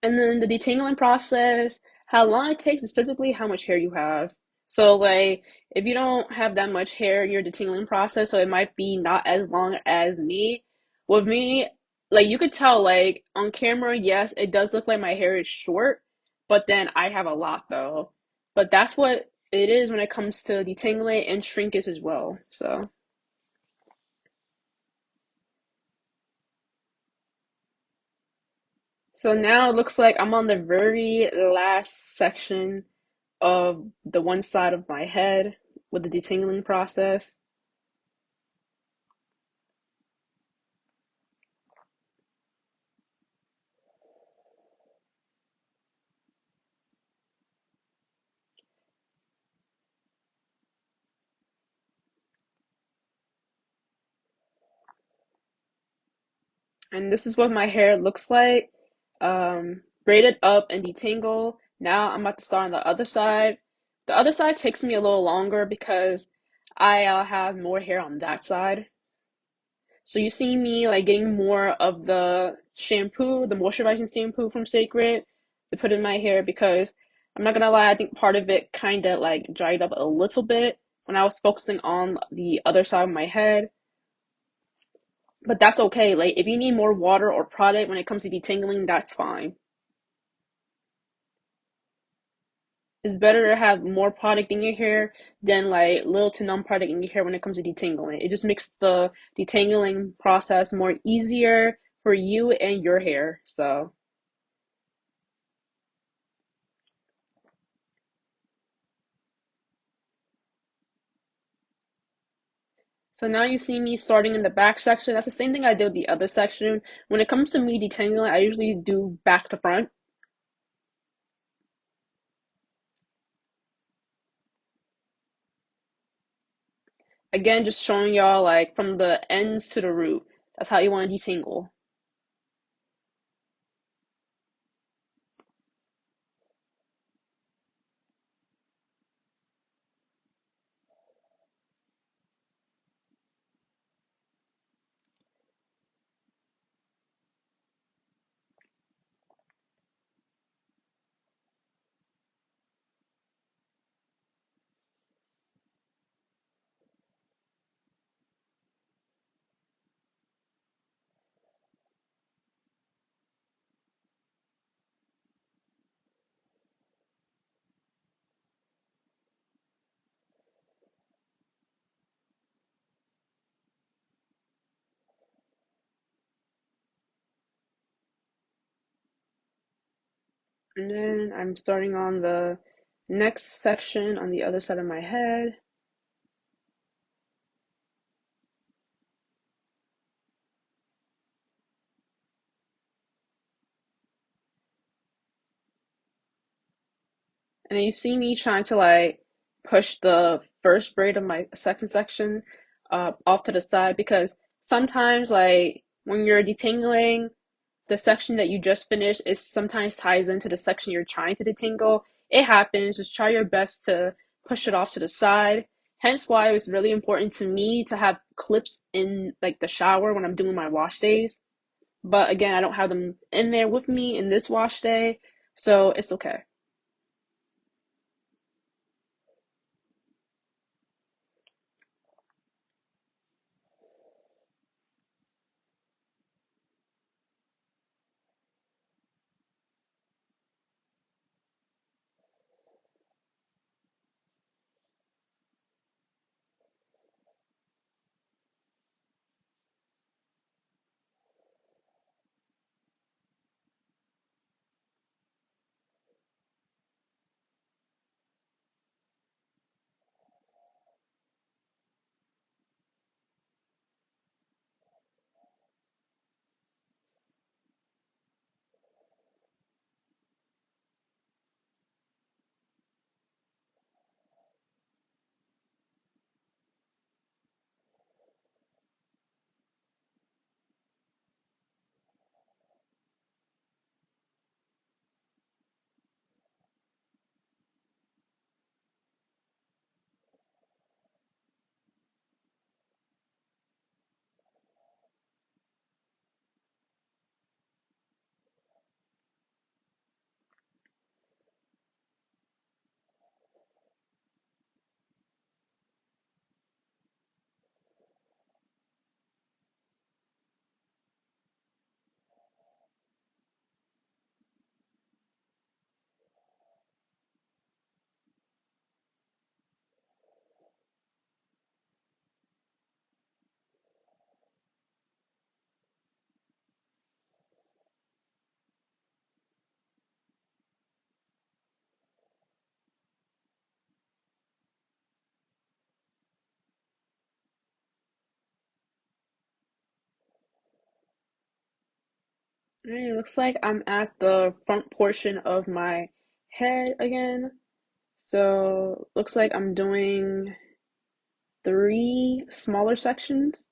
And then the detangling process, how long it takes is typically how much hair you have. So like if you don't have that much hair in your detangling process, so it might be not as long as me. With me, like you could tell like on camera, yes, it does look like my hair is short, but then I have a lot though. But that's what it is when it comes to detangling and shrinkage as well. So now it looks like I'm on the very last section of the one side of my head with the detangling process. And this is what my hair looks like. Braided up and detangle. Now I'm about to start on the other side. The other side takes me a little longer because I have more hair on that side. So you see me like getting more of the shampoo, the moisturizing shampoo from Cecred to put in my hair because I'm not gonna lie, I think part of it kind of like dried up a little bit when I was focusing on the other side of my head. But that's okay. Like if you need more water or product when it comes to detangling, that's fine. It's better to have more product in your hair than like little to none product in your hair when it comes to detangling. It just makes the detangling process more easier for you and your hair. So now you see me starting in the back section. That's the same thing I did with the other section. When it comes to me detangling, I usually do back to front. Again, just showing y'all like from the ends to the root. That's how you want to detangle. And then I'm starting on the next section on the other side of my head. And you see me trying to like push the first braid of my second section off to the side because sometimes like when you're detangling, the section that you just finished is sometimes ties into the section you're trying to detangle. It happens. Just try your best to push it off to the side. Hence why it was really important to me to have clips in like the shower when I'm doing my wash days. But again, I don't have them in there with me in this wash day, so it's okay. Alright, it looks like I'm at the front portion of my head again. So looks like I'm doing three smaller sections.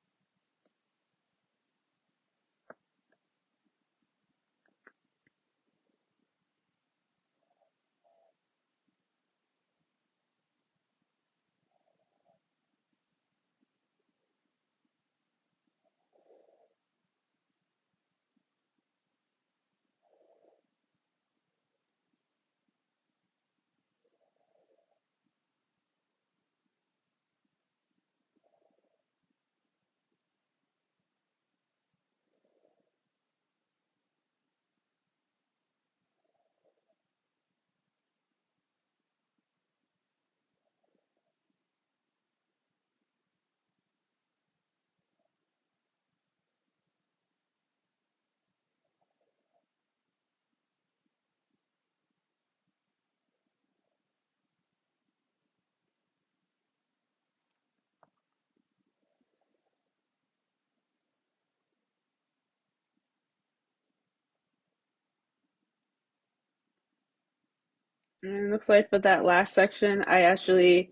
And it looks like for that last section, I actually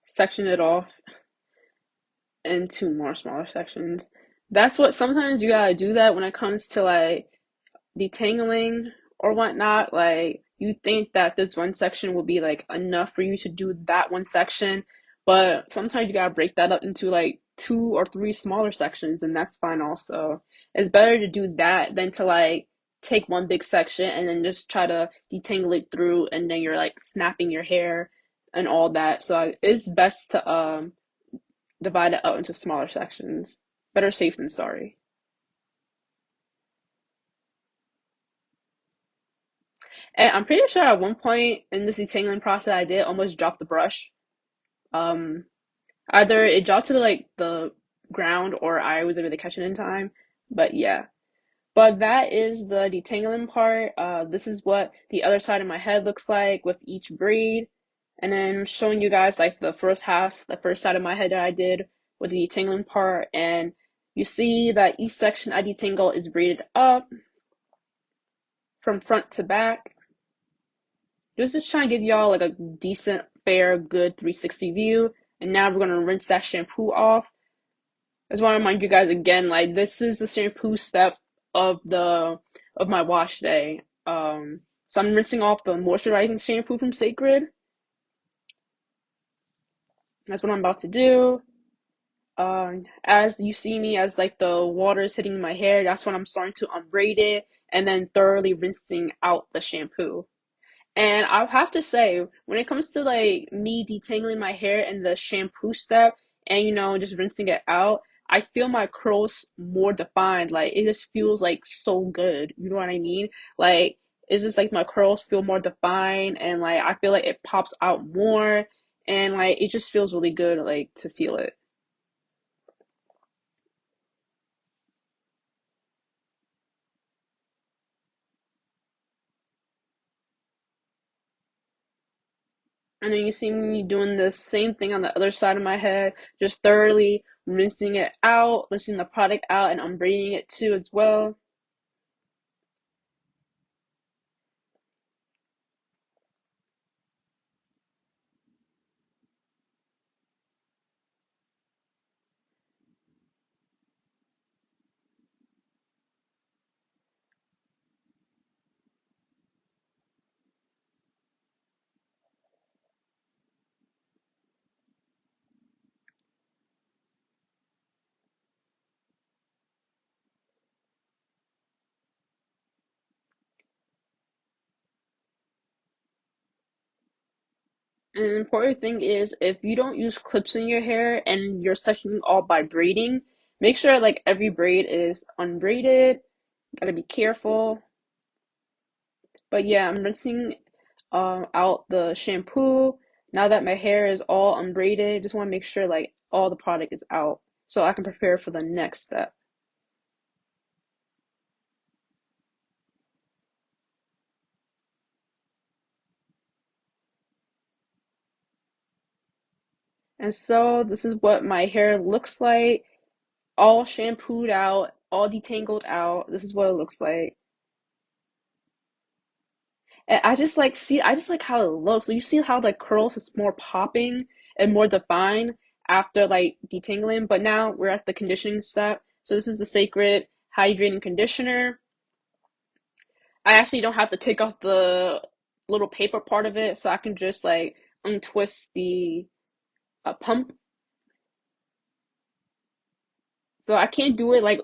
sectioned it off into more smaller sections. That's what sometimes you gotta do that when it comes to like detangling or whatnot. Like you think that this one section will be like enough for you to do that one section, but sometimes you gotta break that up into like two or three smaller sections, and that's fine also. It's better to do that than to like take one big section and then just try to detangle it through, and then you're like snapping your hair and all that. So it's best to divide it out into smaller sections. Better safe than sorry. And I'm pretty sure at one point in this detangling process, I did almost drop the brush. Um, Either it dropped to like the ground or I wasn't really catching it in time. But yeah. But that is the detangling part. This is what the other side of my head looks like with each braid. And then I'm showing you guys like the first half, the first side of my head that I did with the detangling part. And you see that each section I detangle is braided up from front to back. Just trying to give y'all like a decent, fair, good 360 view. And now we're gonna rinse that shampoo off. I just want to remind you guys again, like this is the shampoo step of my wash day. So I'm rinsing off the moisturizing shampoo from Cecred. That's what I'm about to do. As you see me, as like the water is hitting my hair, that's when I'm starting to unbraid it and then thoroughly rinsing out the shampoo. And I'll have to say, when it comes to like me detangling my hair and the shampoo step and just rinsing it out, I feel my curls more defined. Like it just feels like so good. You know what I mean? Like it's just like my curls feel more defined and like I feel like it pops out more and like it just feels really good like to feel it. And then you see me doing the same thing on the other side of my head, just thoroughly rinsing it out, rinsing the product out, and unbraiding it too as well. And the important thing is if you don't use clips in your hair and you're sectioning all by braiding, make sure like every braid is unbraided. Gotta be careful. But yeah, I'm rinsing out the shampoo. Now that my hair is all unbraided, just want to make sure like all the product is out so I can prepare for the next step. And so this is what my hair looks like, all shampooed out, all detangled out. This is what it looks like. And I just like how it looks. So you see how the curls is more popping and more defined after like detangling, but now we're at the conditioning step. So this is the Cecred hydrating conditioner. I actually don't have to take off the little paper part of it, so I can just like untwist the pump. So I can't do it like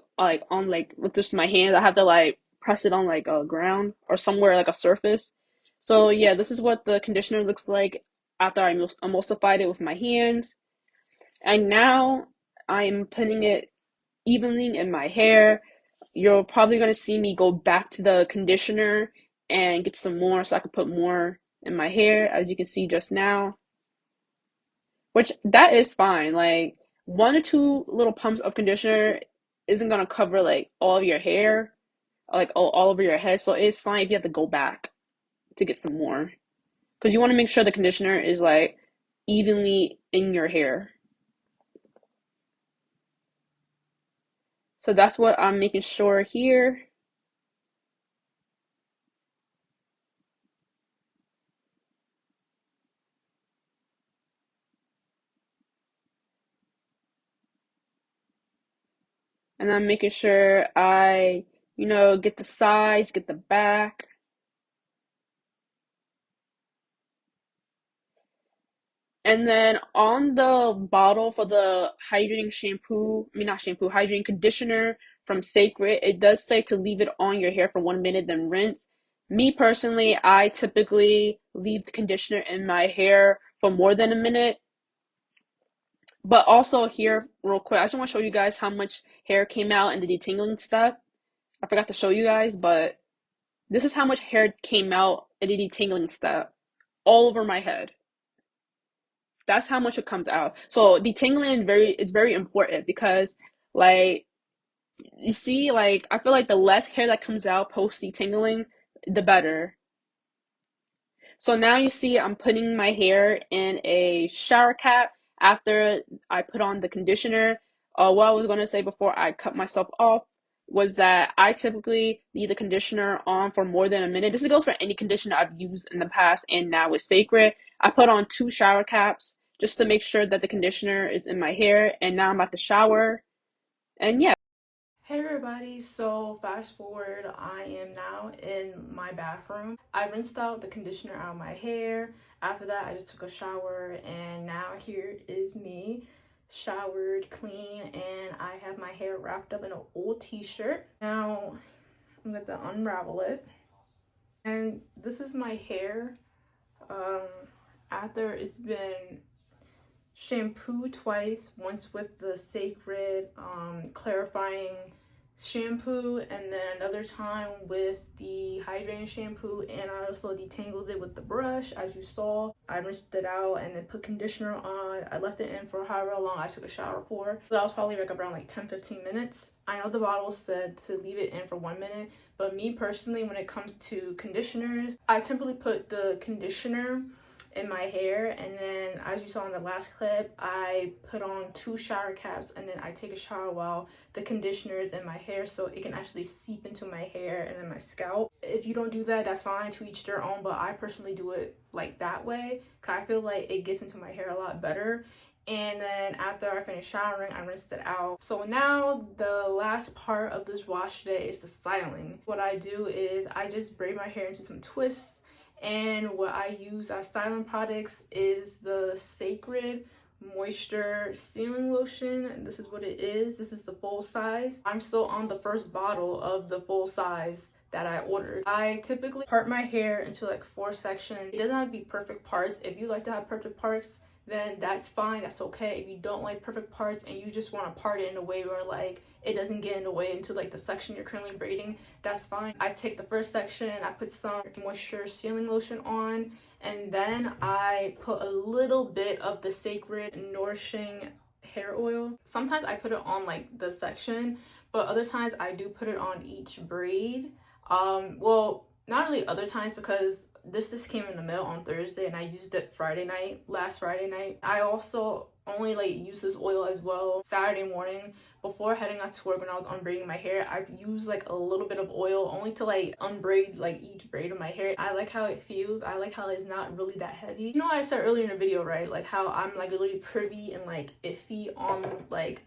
on like with just my hands. I have to like press it on like a ground or somewhere like a surface. So yeah, this is what the conditioner looks like after I emulsified it with my hands. And now I'm putting it evenly in my hair. You're probably gonna see me go back to the conditioner and get some more so I can put more in my hair, as you can see just now. Which that is fine. Like one or two little pumps of conditioner isn't gonna cover like all of your hair, like all over your head. So it's fine if you have to go back to get some more. Because you want to make sure the conditioner is like evenly in your hair. So that's what I'm making sure here. And I'm making sure I, get the sides, get the back. And then on the bottle for the hydrating shampoo, I mean not shampoo, hydrating conditioner from Cecred, it does say to leave it on your hair for 1 minute, then rinse. Me personally, I typically leave the conditioner in my hair for more than a minute. But also here, real quick, I just want to show you guys how much hair came out in the detangling step. I forgot to show you guys, but this is how much hair came out in the detangling step, all over my head. That's how much it comes out. So detangling is very important because like You see, like, I feel like the less hair that comes out post detangling, the better. So now you see I'm putting my hair in a shower cap after I put on the conditioner. What I was going to say before I cut myself off was that I typically leave the conditioner on for more than a minute. This goes for any conditioner I've used in the past and now with Cecred. I put on 2 shower caps just to make sure that the conditioner is in my hair. And now I'm about to shower. And yeah. Hey everybody, so fast forward, I am now in my bathroom. I rinsed out the conditioner out of my hair. After that, I just took a shower, and now here is me, showered, clean, and I have my hair wrapped up in an old t-shirt. Now, I'm going to unravel it. And this is my hair after it's been shampooed twice, once with the Cecred clarifying shampoo, and then another time with the hydrating shampoo, and I also detangled it with the brush. As you saw, I rinsed it out and then put conditioner on. I left it in for however long I took a shower for. So that was probably like around like 10-15 minutes. I know the bottle said to leave it in for 1 minute, but me personally, when it comes to conditioners, I typically put the conditioner in my hair, and then as you saw in the last clip, I put on 2 shower caps, and then I take a shower while the conditioner is in my hair so it can actually seep into my hair and then my scalp. If you don't do that, that's fine, to each their own, but I personally do it like that way because I feel like it gets into my hair a lot better. And then after I finish showering, I rinsed it out. So now the last part of this wash today is the styling. What I do is I just braid my hair into some twists, and what I use as styling products is the Cecred Moisture Sealing Lotion. This is what it is. This is the full size. I'm still on the first bottle of the full size that I ordered. I typically part my hair into like 4 sections. It doesn't have to be perfect parts. If you like to have perfect parts, then that's fine, that's okay. If you don't like perfect parts and you just want to part it in a way where like it doesn't get in the way into like the section you're currently braiding, that's fine. I take the first section, I put some moisture sealing lotion on, and then I put a little bit of the Cecred nourishing hair oil. Sometimes I put it on like the section, but other times I do put it on each braid. Well, not really other times, because this just came in the mail on Thursday and I used it last Friday night. I also only like use this oil as well Saturday morning before heading out to work. When I was unbraiding my hair, I've used like a little bit of oil only to like unbraid like each braid of my hair. I like how it feels. I like how it's not really that heavy. You know what I said earlier in the video, right? Like how I'm like really privy and like iffy on like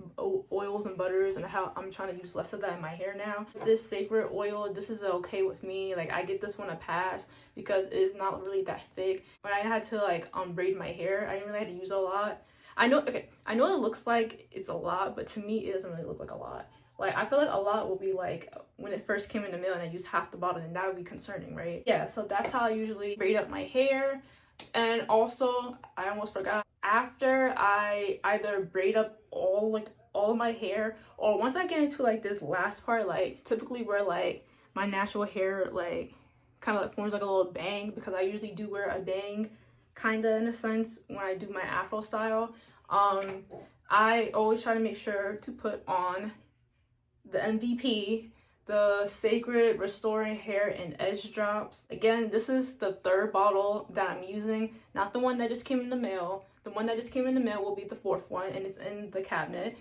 oils and butters, and how I'm trying to use less of that in my hair now. This Cecred oil, this is okay with me. Like I get this one a pass because it's not really that thick. When I had to like unbraid my hair, I didn't really have to use a lot. I know it looks like it's a lot, but to me it doesn't really look like a lot. Like I feel like a lot will be like when it first came in the mail and I used half the bottle, and that would be concerning, right? Yeah, so that's how I usually braid up my hair. And also, I almost forgot, after I either braid up all of my hair, or once I get into like this last part, like typically where like my natural hair like kind of like forms like a little bang, because I usually do wear a bang kind of in a sense when I do my afro style. I always try to make sure to put on the MVP, the Cecred Restoring Hair and Edge Drops. Again, this is the 3rd bottle that I'm using, not the one that just came in the mail. The one that just came in the mail will be the 4th one, and it's in the cabinet.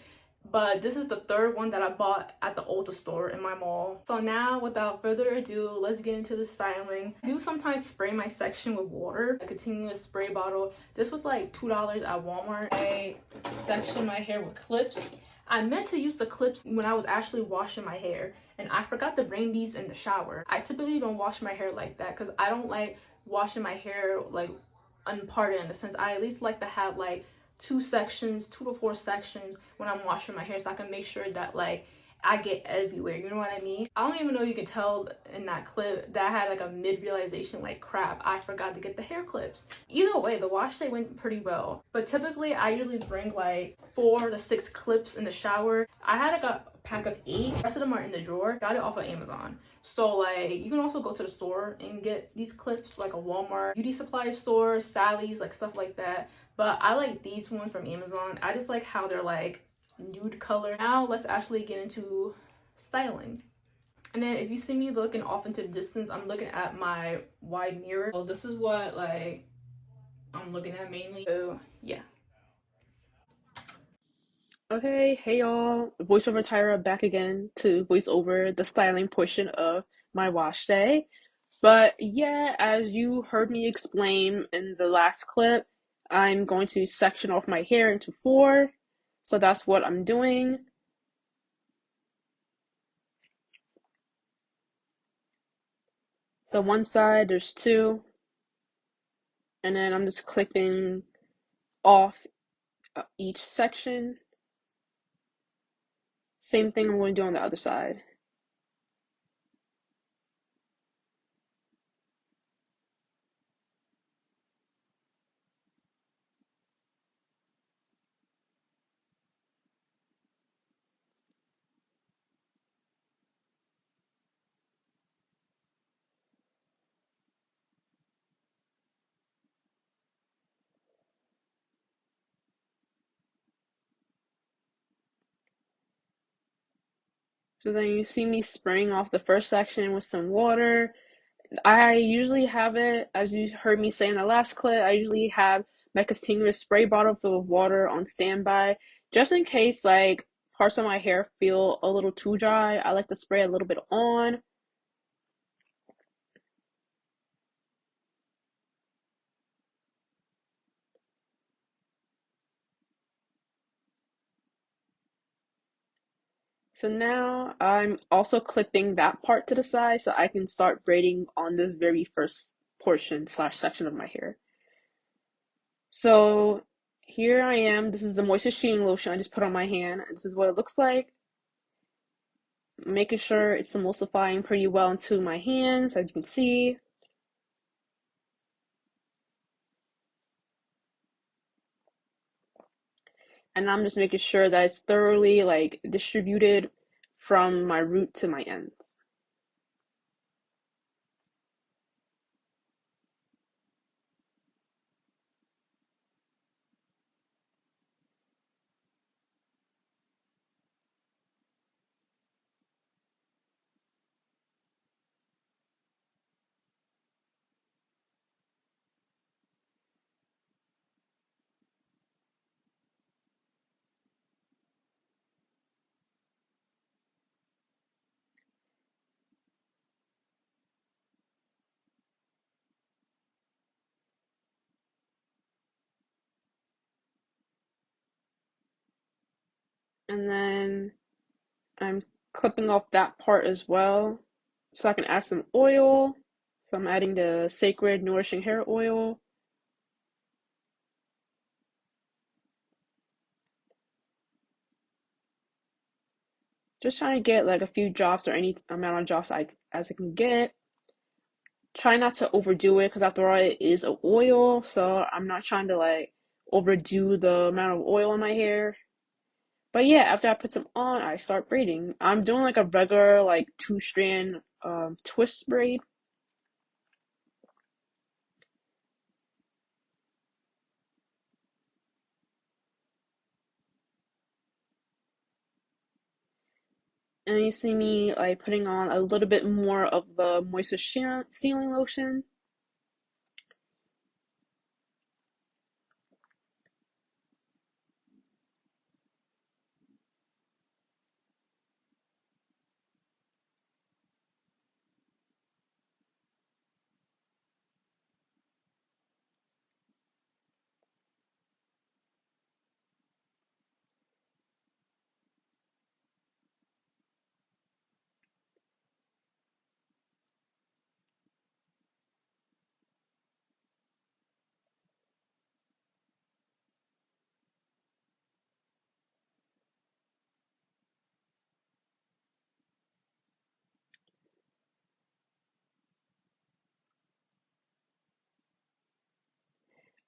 But this is the 3rd one that I bought at the Ulta store in my mall. So now, without further ado, let's get into the styling. I do sometimes spray my section with water, a continuous spray bottle. This was like $2 at Walmart. I section my hair with clips. I meant to use the clips when I was actually washing my hair, and I forgot to bring these in the shower. I typically don't wash my hair like that because I don't like washing my hair like unparted, in a sense. I at least like to have like 2 to 4 sections when I'm washing my hair, so I can make sure that like I get everywhere, you know what I mean? I don't even know if you can tell in that clip that I had like a mid-realization, like crap, I forgot to get the hair clips. Either way, the wash day went pretty well, but typically I usually bring like 4 to 6 clips in the shower. I had like a pack of 8, the rest of them are in the drawer. Got it off of Amazon. So like you can also go to the store and get these clips, like a Walmart beauty supply store, Sally's, like stuff like that. But I like these ones from Amazon. I just like how they're like nude color. Now let's actually get into styling. And then if you see me looking off into the distance, I'm looking at my wide mirror. So this is what like I'm looking at mainly. So yeah. Okay, hey y'all, voiceover Tyra back again to voice over the styling portion of my wash day. But yeah, as you heard me explain in the last clip, I'm going to section off my hair into 4. So that's what I'm doing. So one side, there's 2. And then I'm just clipping off each section. Same thing I'm going to do on the other side. So then you see me spraying off the first section with some water. I usually have it, as you heard me say in the last clip, I usually have my continuous spray bottle filled with water on standby, just in case like parts of my hair feel a little too dry. I like to spray a little bit on. So now I'm also clipping that part to the side so I can start braiding on this very first portion slash section of my hair. So here I am. This is the moisture sheen lotion I just put on my hand. This is what it looks like. Making sure it's emulsifying pretty well into my hands, as you can see. And I'm just making sure that it's thoroughly like distributed from my root to my ends. And then I'm clipping off that part as well so I can add some oil. So I'm adding the Cecred Nourishing Hair Oil. Just trying to get like a few drops or any amount of drops as I can get. Try not to overdo it because after all it is a oil, so I'm not trying to like overdo the amount of oil in my hair. But yeah, after I put some on, I start braiding. I'm doing like a regular like 2-strand twist braid. And you see me like putting on a little bit more of the moisture sealing lotion.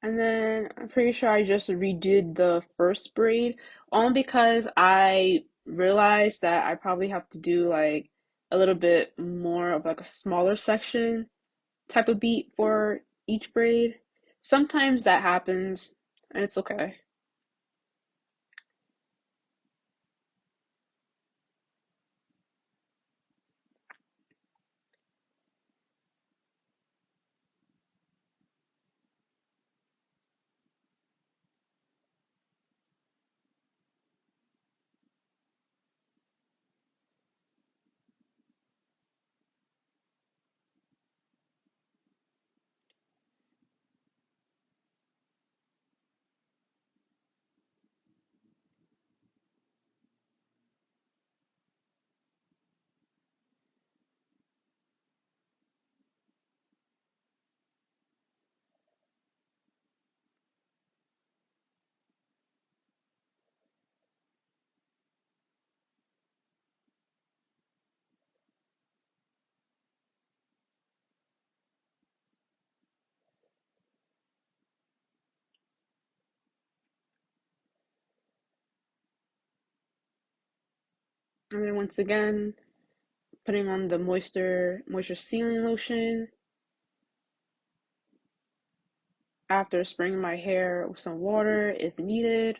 And then I'm pretty sure I just redid the first braid only because I realized that I probably have to do like a little bit more of like a smaller section type of beat for each braid. Sometimes that happens and it's okay. And then once again, putting on the moisture sealing lotion after spraying my hair with some water if needed.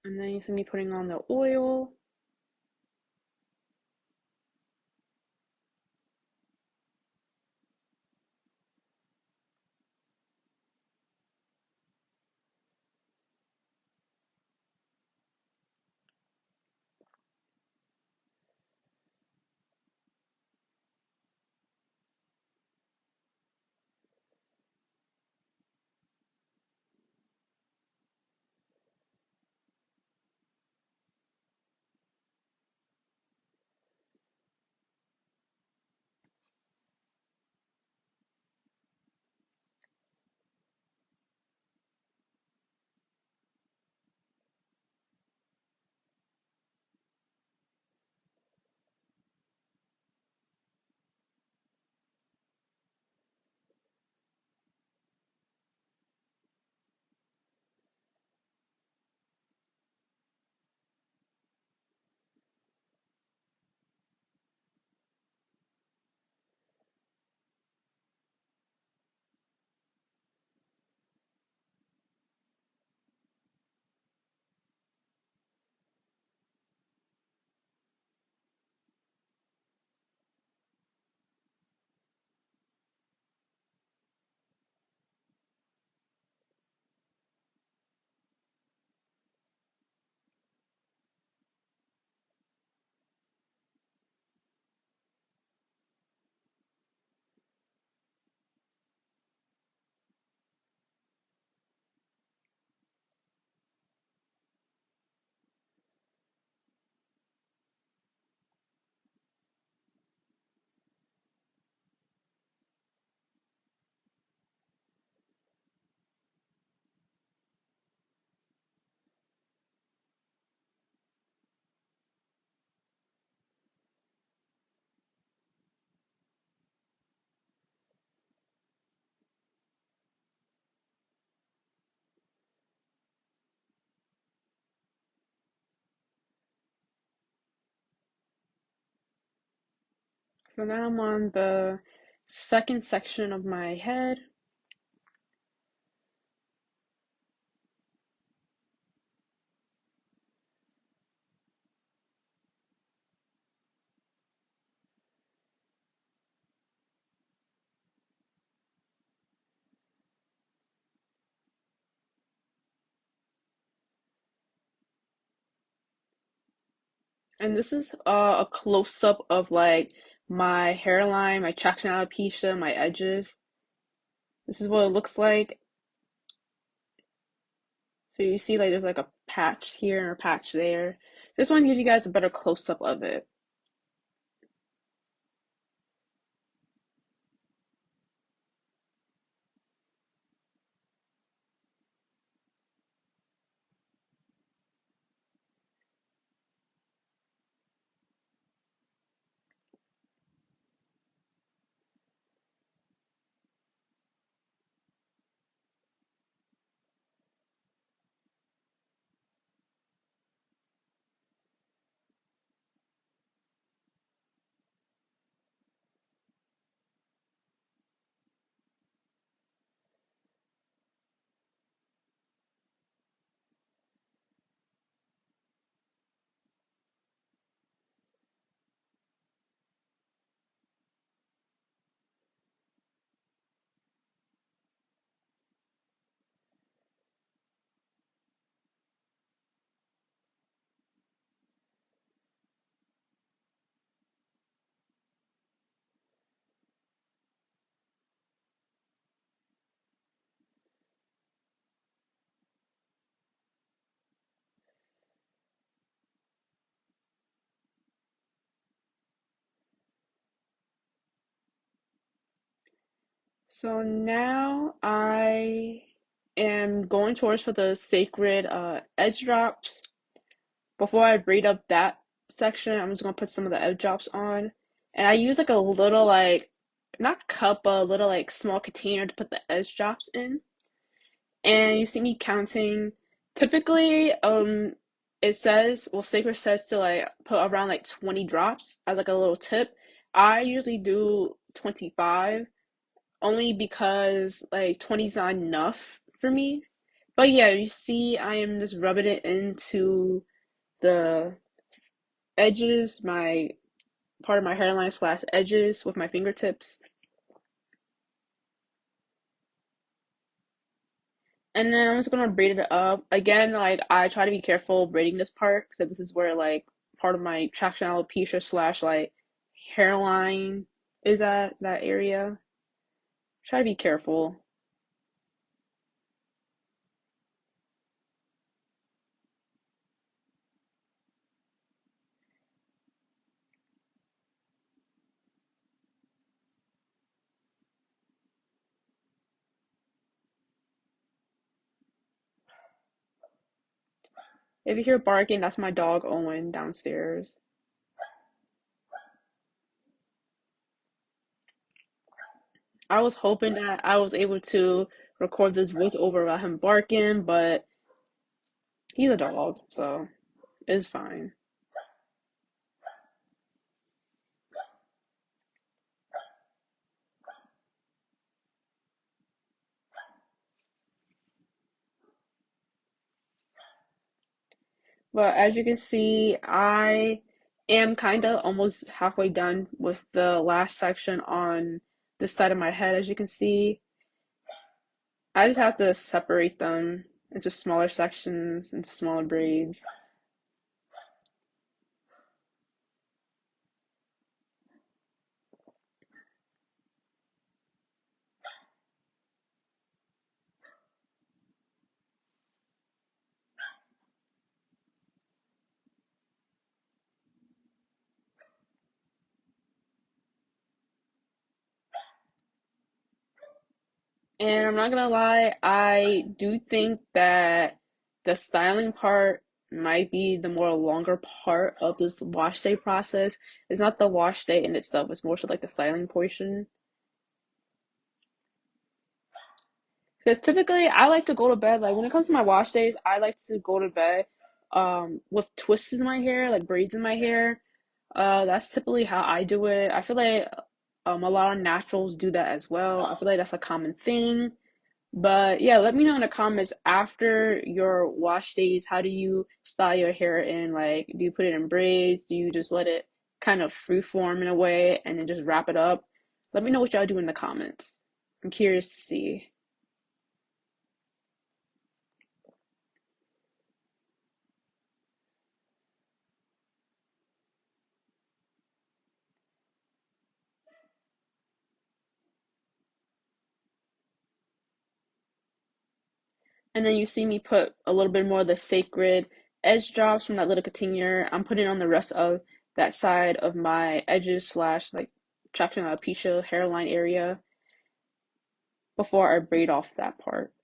And then you see me putting on the oil. So now I'm on the second section of my head. And this is a close up of like my hairline, my traction alopecia, my edges. This is what it looks like. So you see like there's like a patch here and a patch there. This one gives you guys a better close up of it. So now I am going towards for the sacred edge drops. Before I braid up that section, I'm just gonna put some of the edge drops on. And I use like a little like not cup, but a little like small container to put the edge drops in. And you see me counting. Typically, it says, well, Sacred says to like put around like 20 drops as like a little tip. I usually do 25 only because like 20 is not enough for me. But yeah, you see, I am just rubbing it into the edges, my part of my hairline slash edges with my fingertips. And then I'm just gonna braid it up. Again, like I try to be careful braiding this part because this is where like part of my traction alopecia slash like hairline is at that area. Try to be careful. If you hear barking, that's my dog Owen downstairs. I was hoping that I was able to record this voiceover about him barking, but he's a dog, so it's fine. But as you can see, I am kind of almost halfway done with the last section on this side of my head. As you can see, I just have to separate them into smaller sections, into smaller braids. And I'm not gonna lie, I do think that the styling part might be the more longer part of this wash day process. It's not the wash day in itself, it's more so like the styling portion. Because typically I like to go to bed, like when it comes to my wash days, I like to go to bed with twists in my hair, like braids in my hair. That's typically how I do it. I feel like a lot of naturals do that as well. I feel like that's a common thing. But yeah, let me know in the comments after your wash days, how do you style your hair in? Like, do you put it in braids? Do you just let it kind of freeform in a way and then just wrap it up? Let me know what y'all do in the comments. I'm curious to see. And then you see me put a little bit more of the sacred edge drops from that little container. I'm putting on the rest of that side of my edges slash like traction alopecia hairline area before I braid off that part.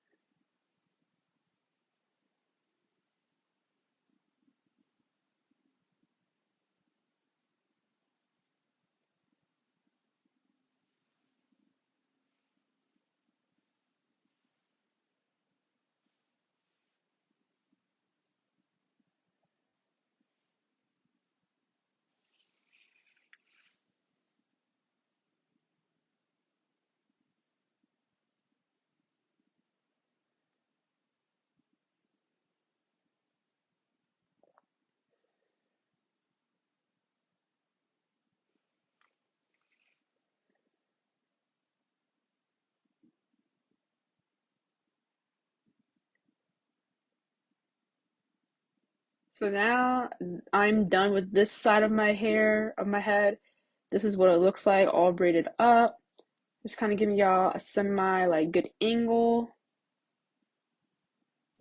So now I'm done with this side of my hair, of my head. This is what it looks like, all braided up. Just kind of giving y'all a semi like good angle.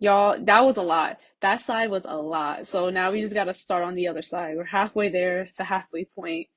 Y'all, that was a lot. That side was a lot. So now we just gotta start on the other side. We're halfway there, the halfway point.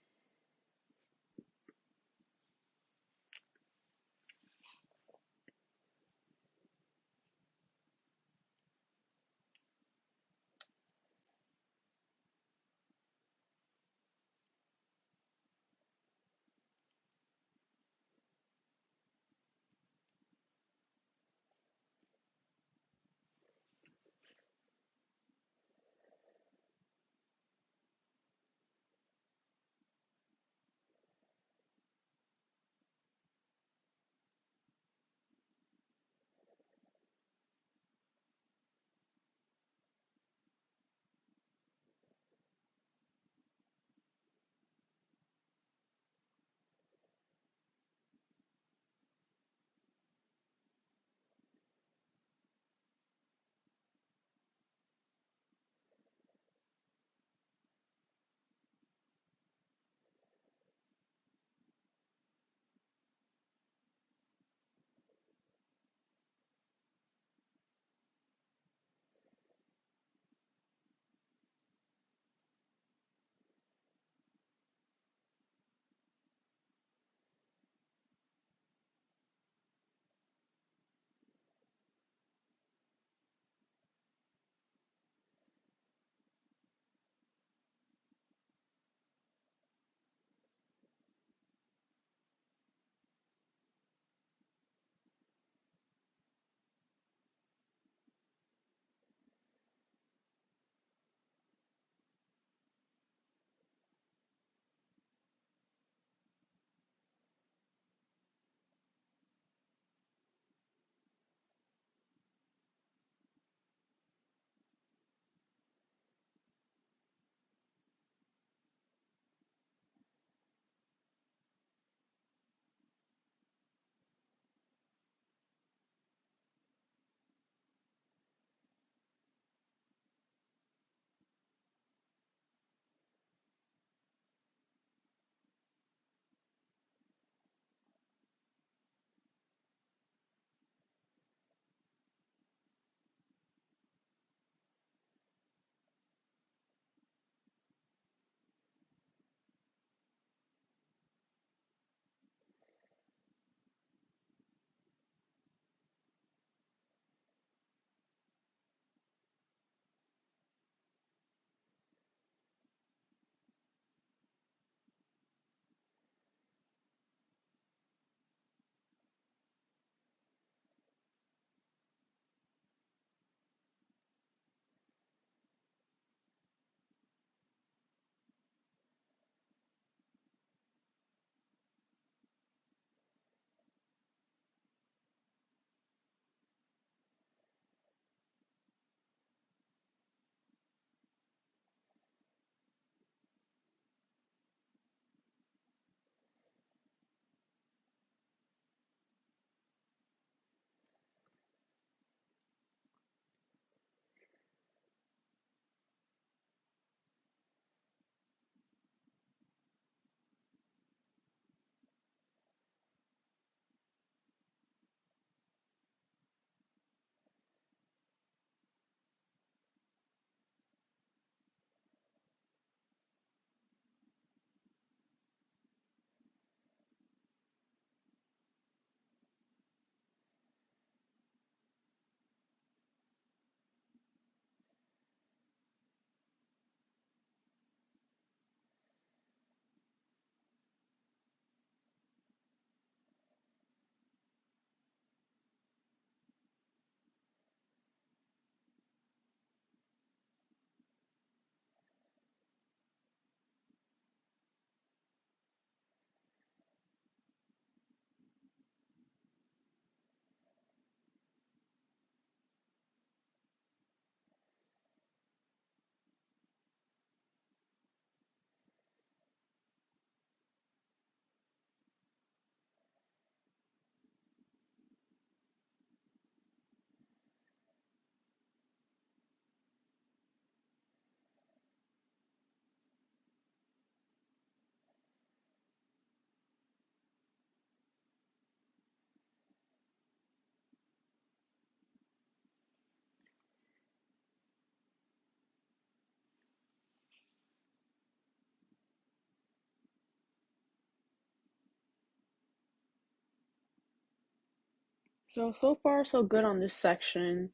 So far so good on this section.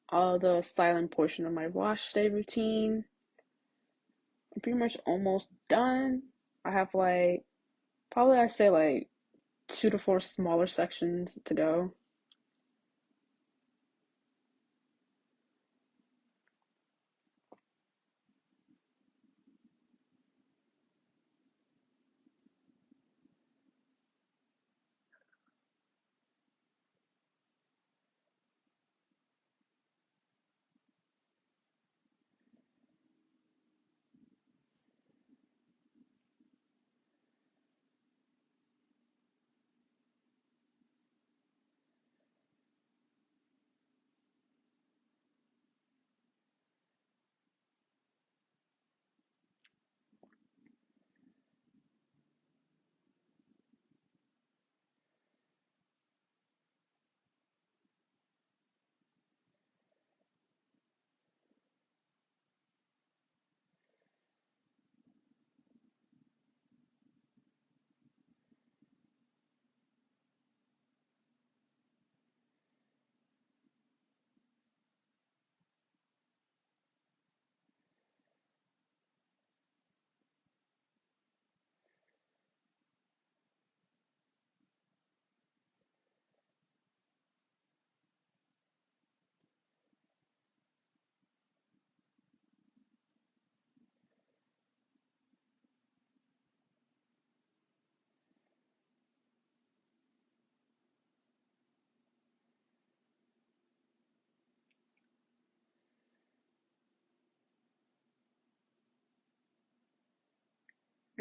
All the styling portion of my wash day routine. I'm pretty much almost done. I have like probably I'd say like 2 to 4 smaller sections to go.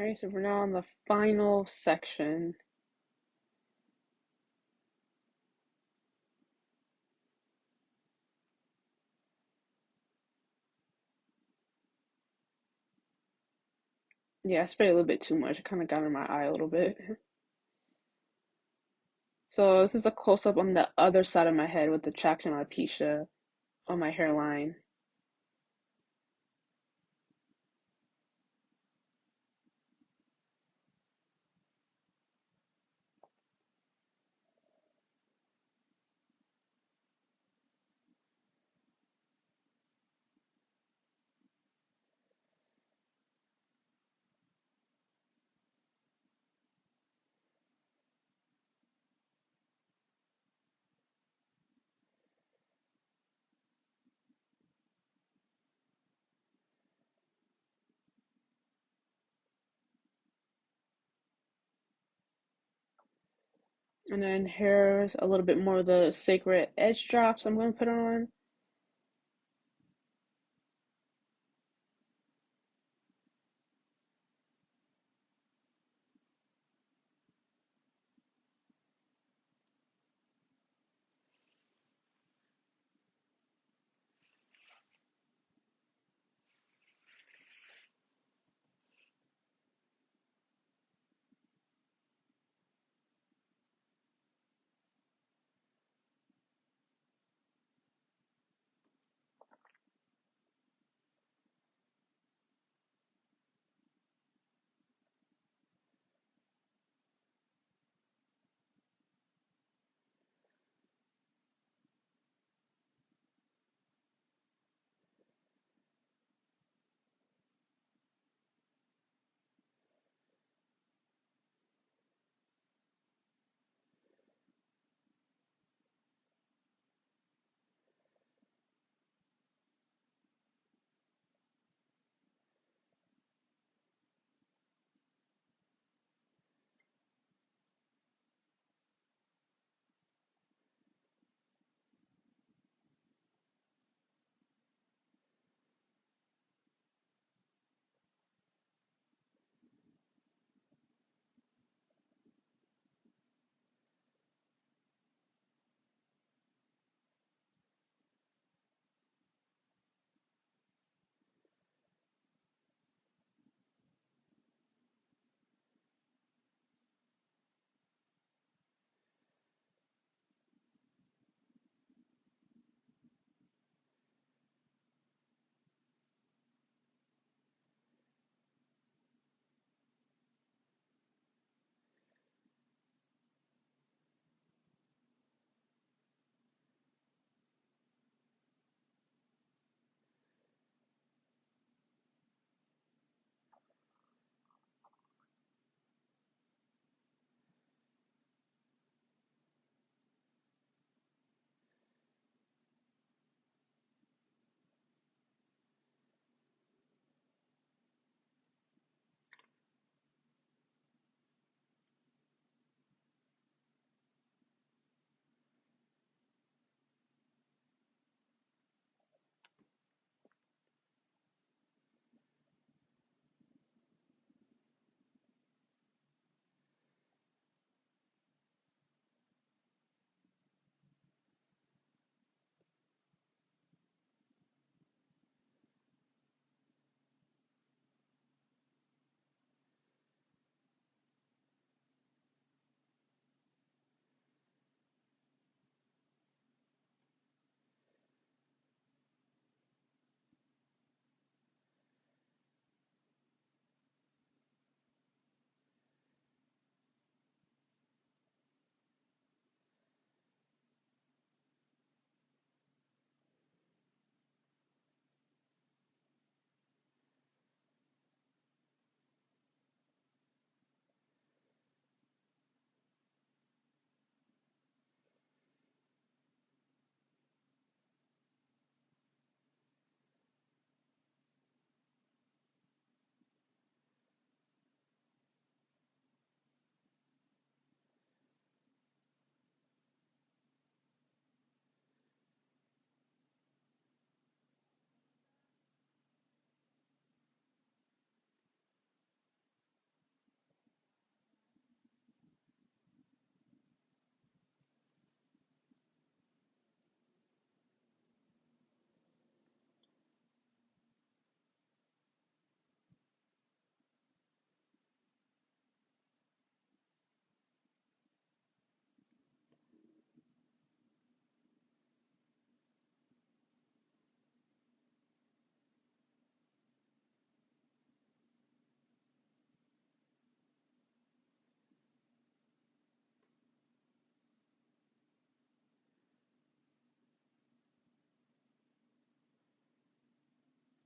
Alright, so we're now on the final section. Yeah, I sprayed a little bit too much. It kind of got in my eye a little bit. So this is a close up on the other side of my head with the traction alopecia on my hairline. And then here's a little bit more of the Cecred edge drops I'm going to put on.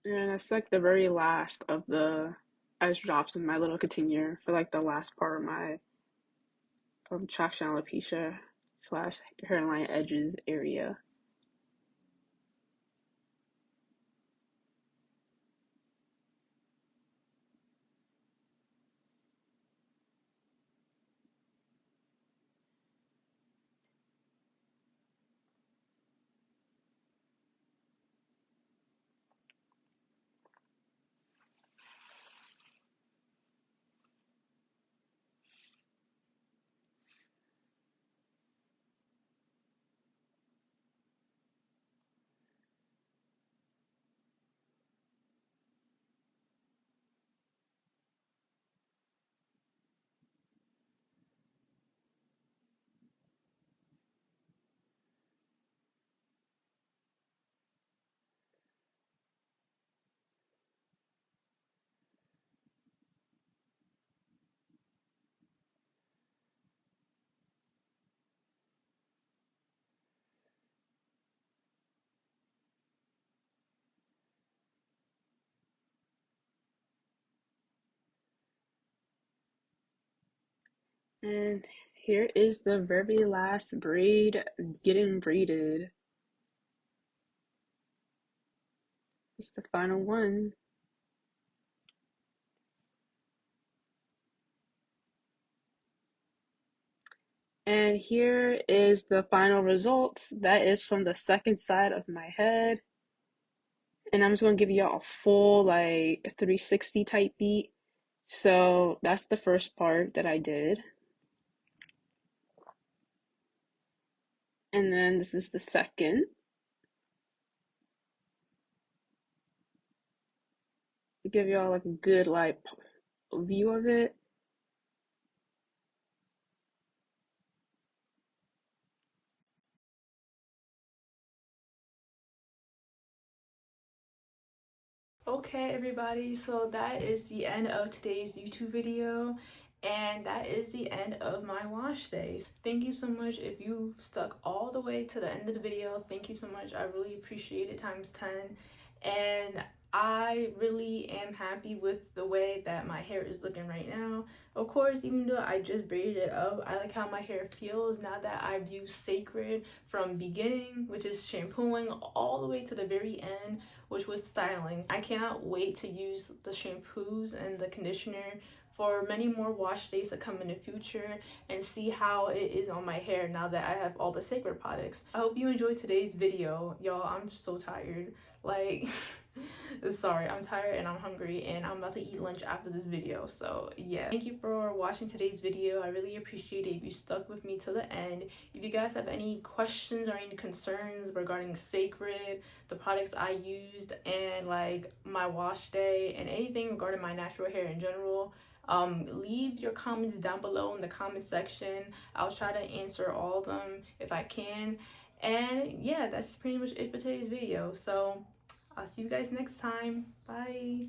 And that's like the very last of the ice drops in my little container for like the last part of my traction alopecia slash hairline edges area. And here is the very last braid getting braided. It's the final one. And here is the final results. That is from the second side of my head. And I'm just gonna give y'all a full like 360 type beat. So that's the first part that I did. And then this is the second. To give y'all like a good like view of it. Okay, everybody, so that is the end of today's YouTube video, and that is the end of my wash days. Thank you so much if you stuck all the way to the end of the video. Thank you so much. I really appreciate it times 10. And I really am happy with the way that my hair is looking right now. Of course, even though I just braided it up, I like how my hair feels now that I've used Cecred from beginning, which is shampooing, all the way to the very end, which was styling. I cannot wait to use the shampoos and the conditioner for many more wash days to come in the future and see how it is on my hair now that I have all the Cecred products. I hope you enjoyed today's video. Y'all, I'm so tired. Like, sorry, I'm tired and I'm hungry and I'm about to eat lunch after this video. So yeah, thank you for watching today's video. I really appreciate it if you stuck with me to the end. If you guys have any questions or any concerns regarding Cecred, the products I used, and like my wash day and anything regarding my natural hair in general, leave your comments down below in the comment section. I'll try to answer all of them if I can. And yeah, that's pretty much it for today's video. So I'll see you guys next time. Bye.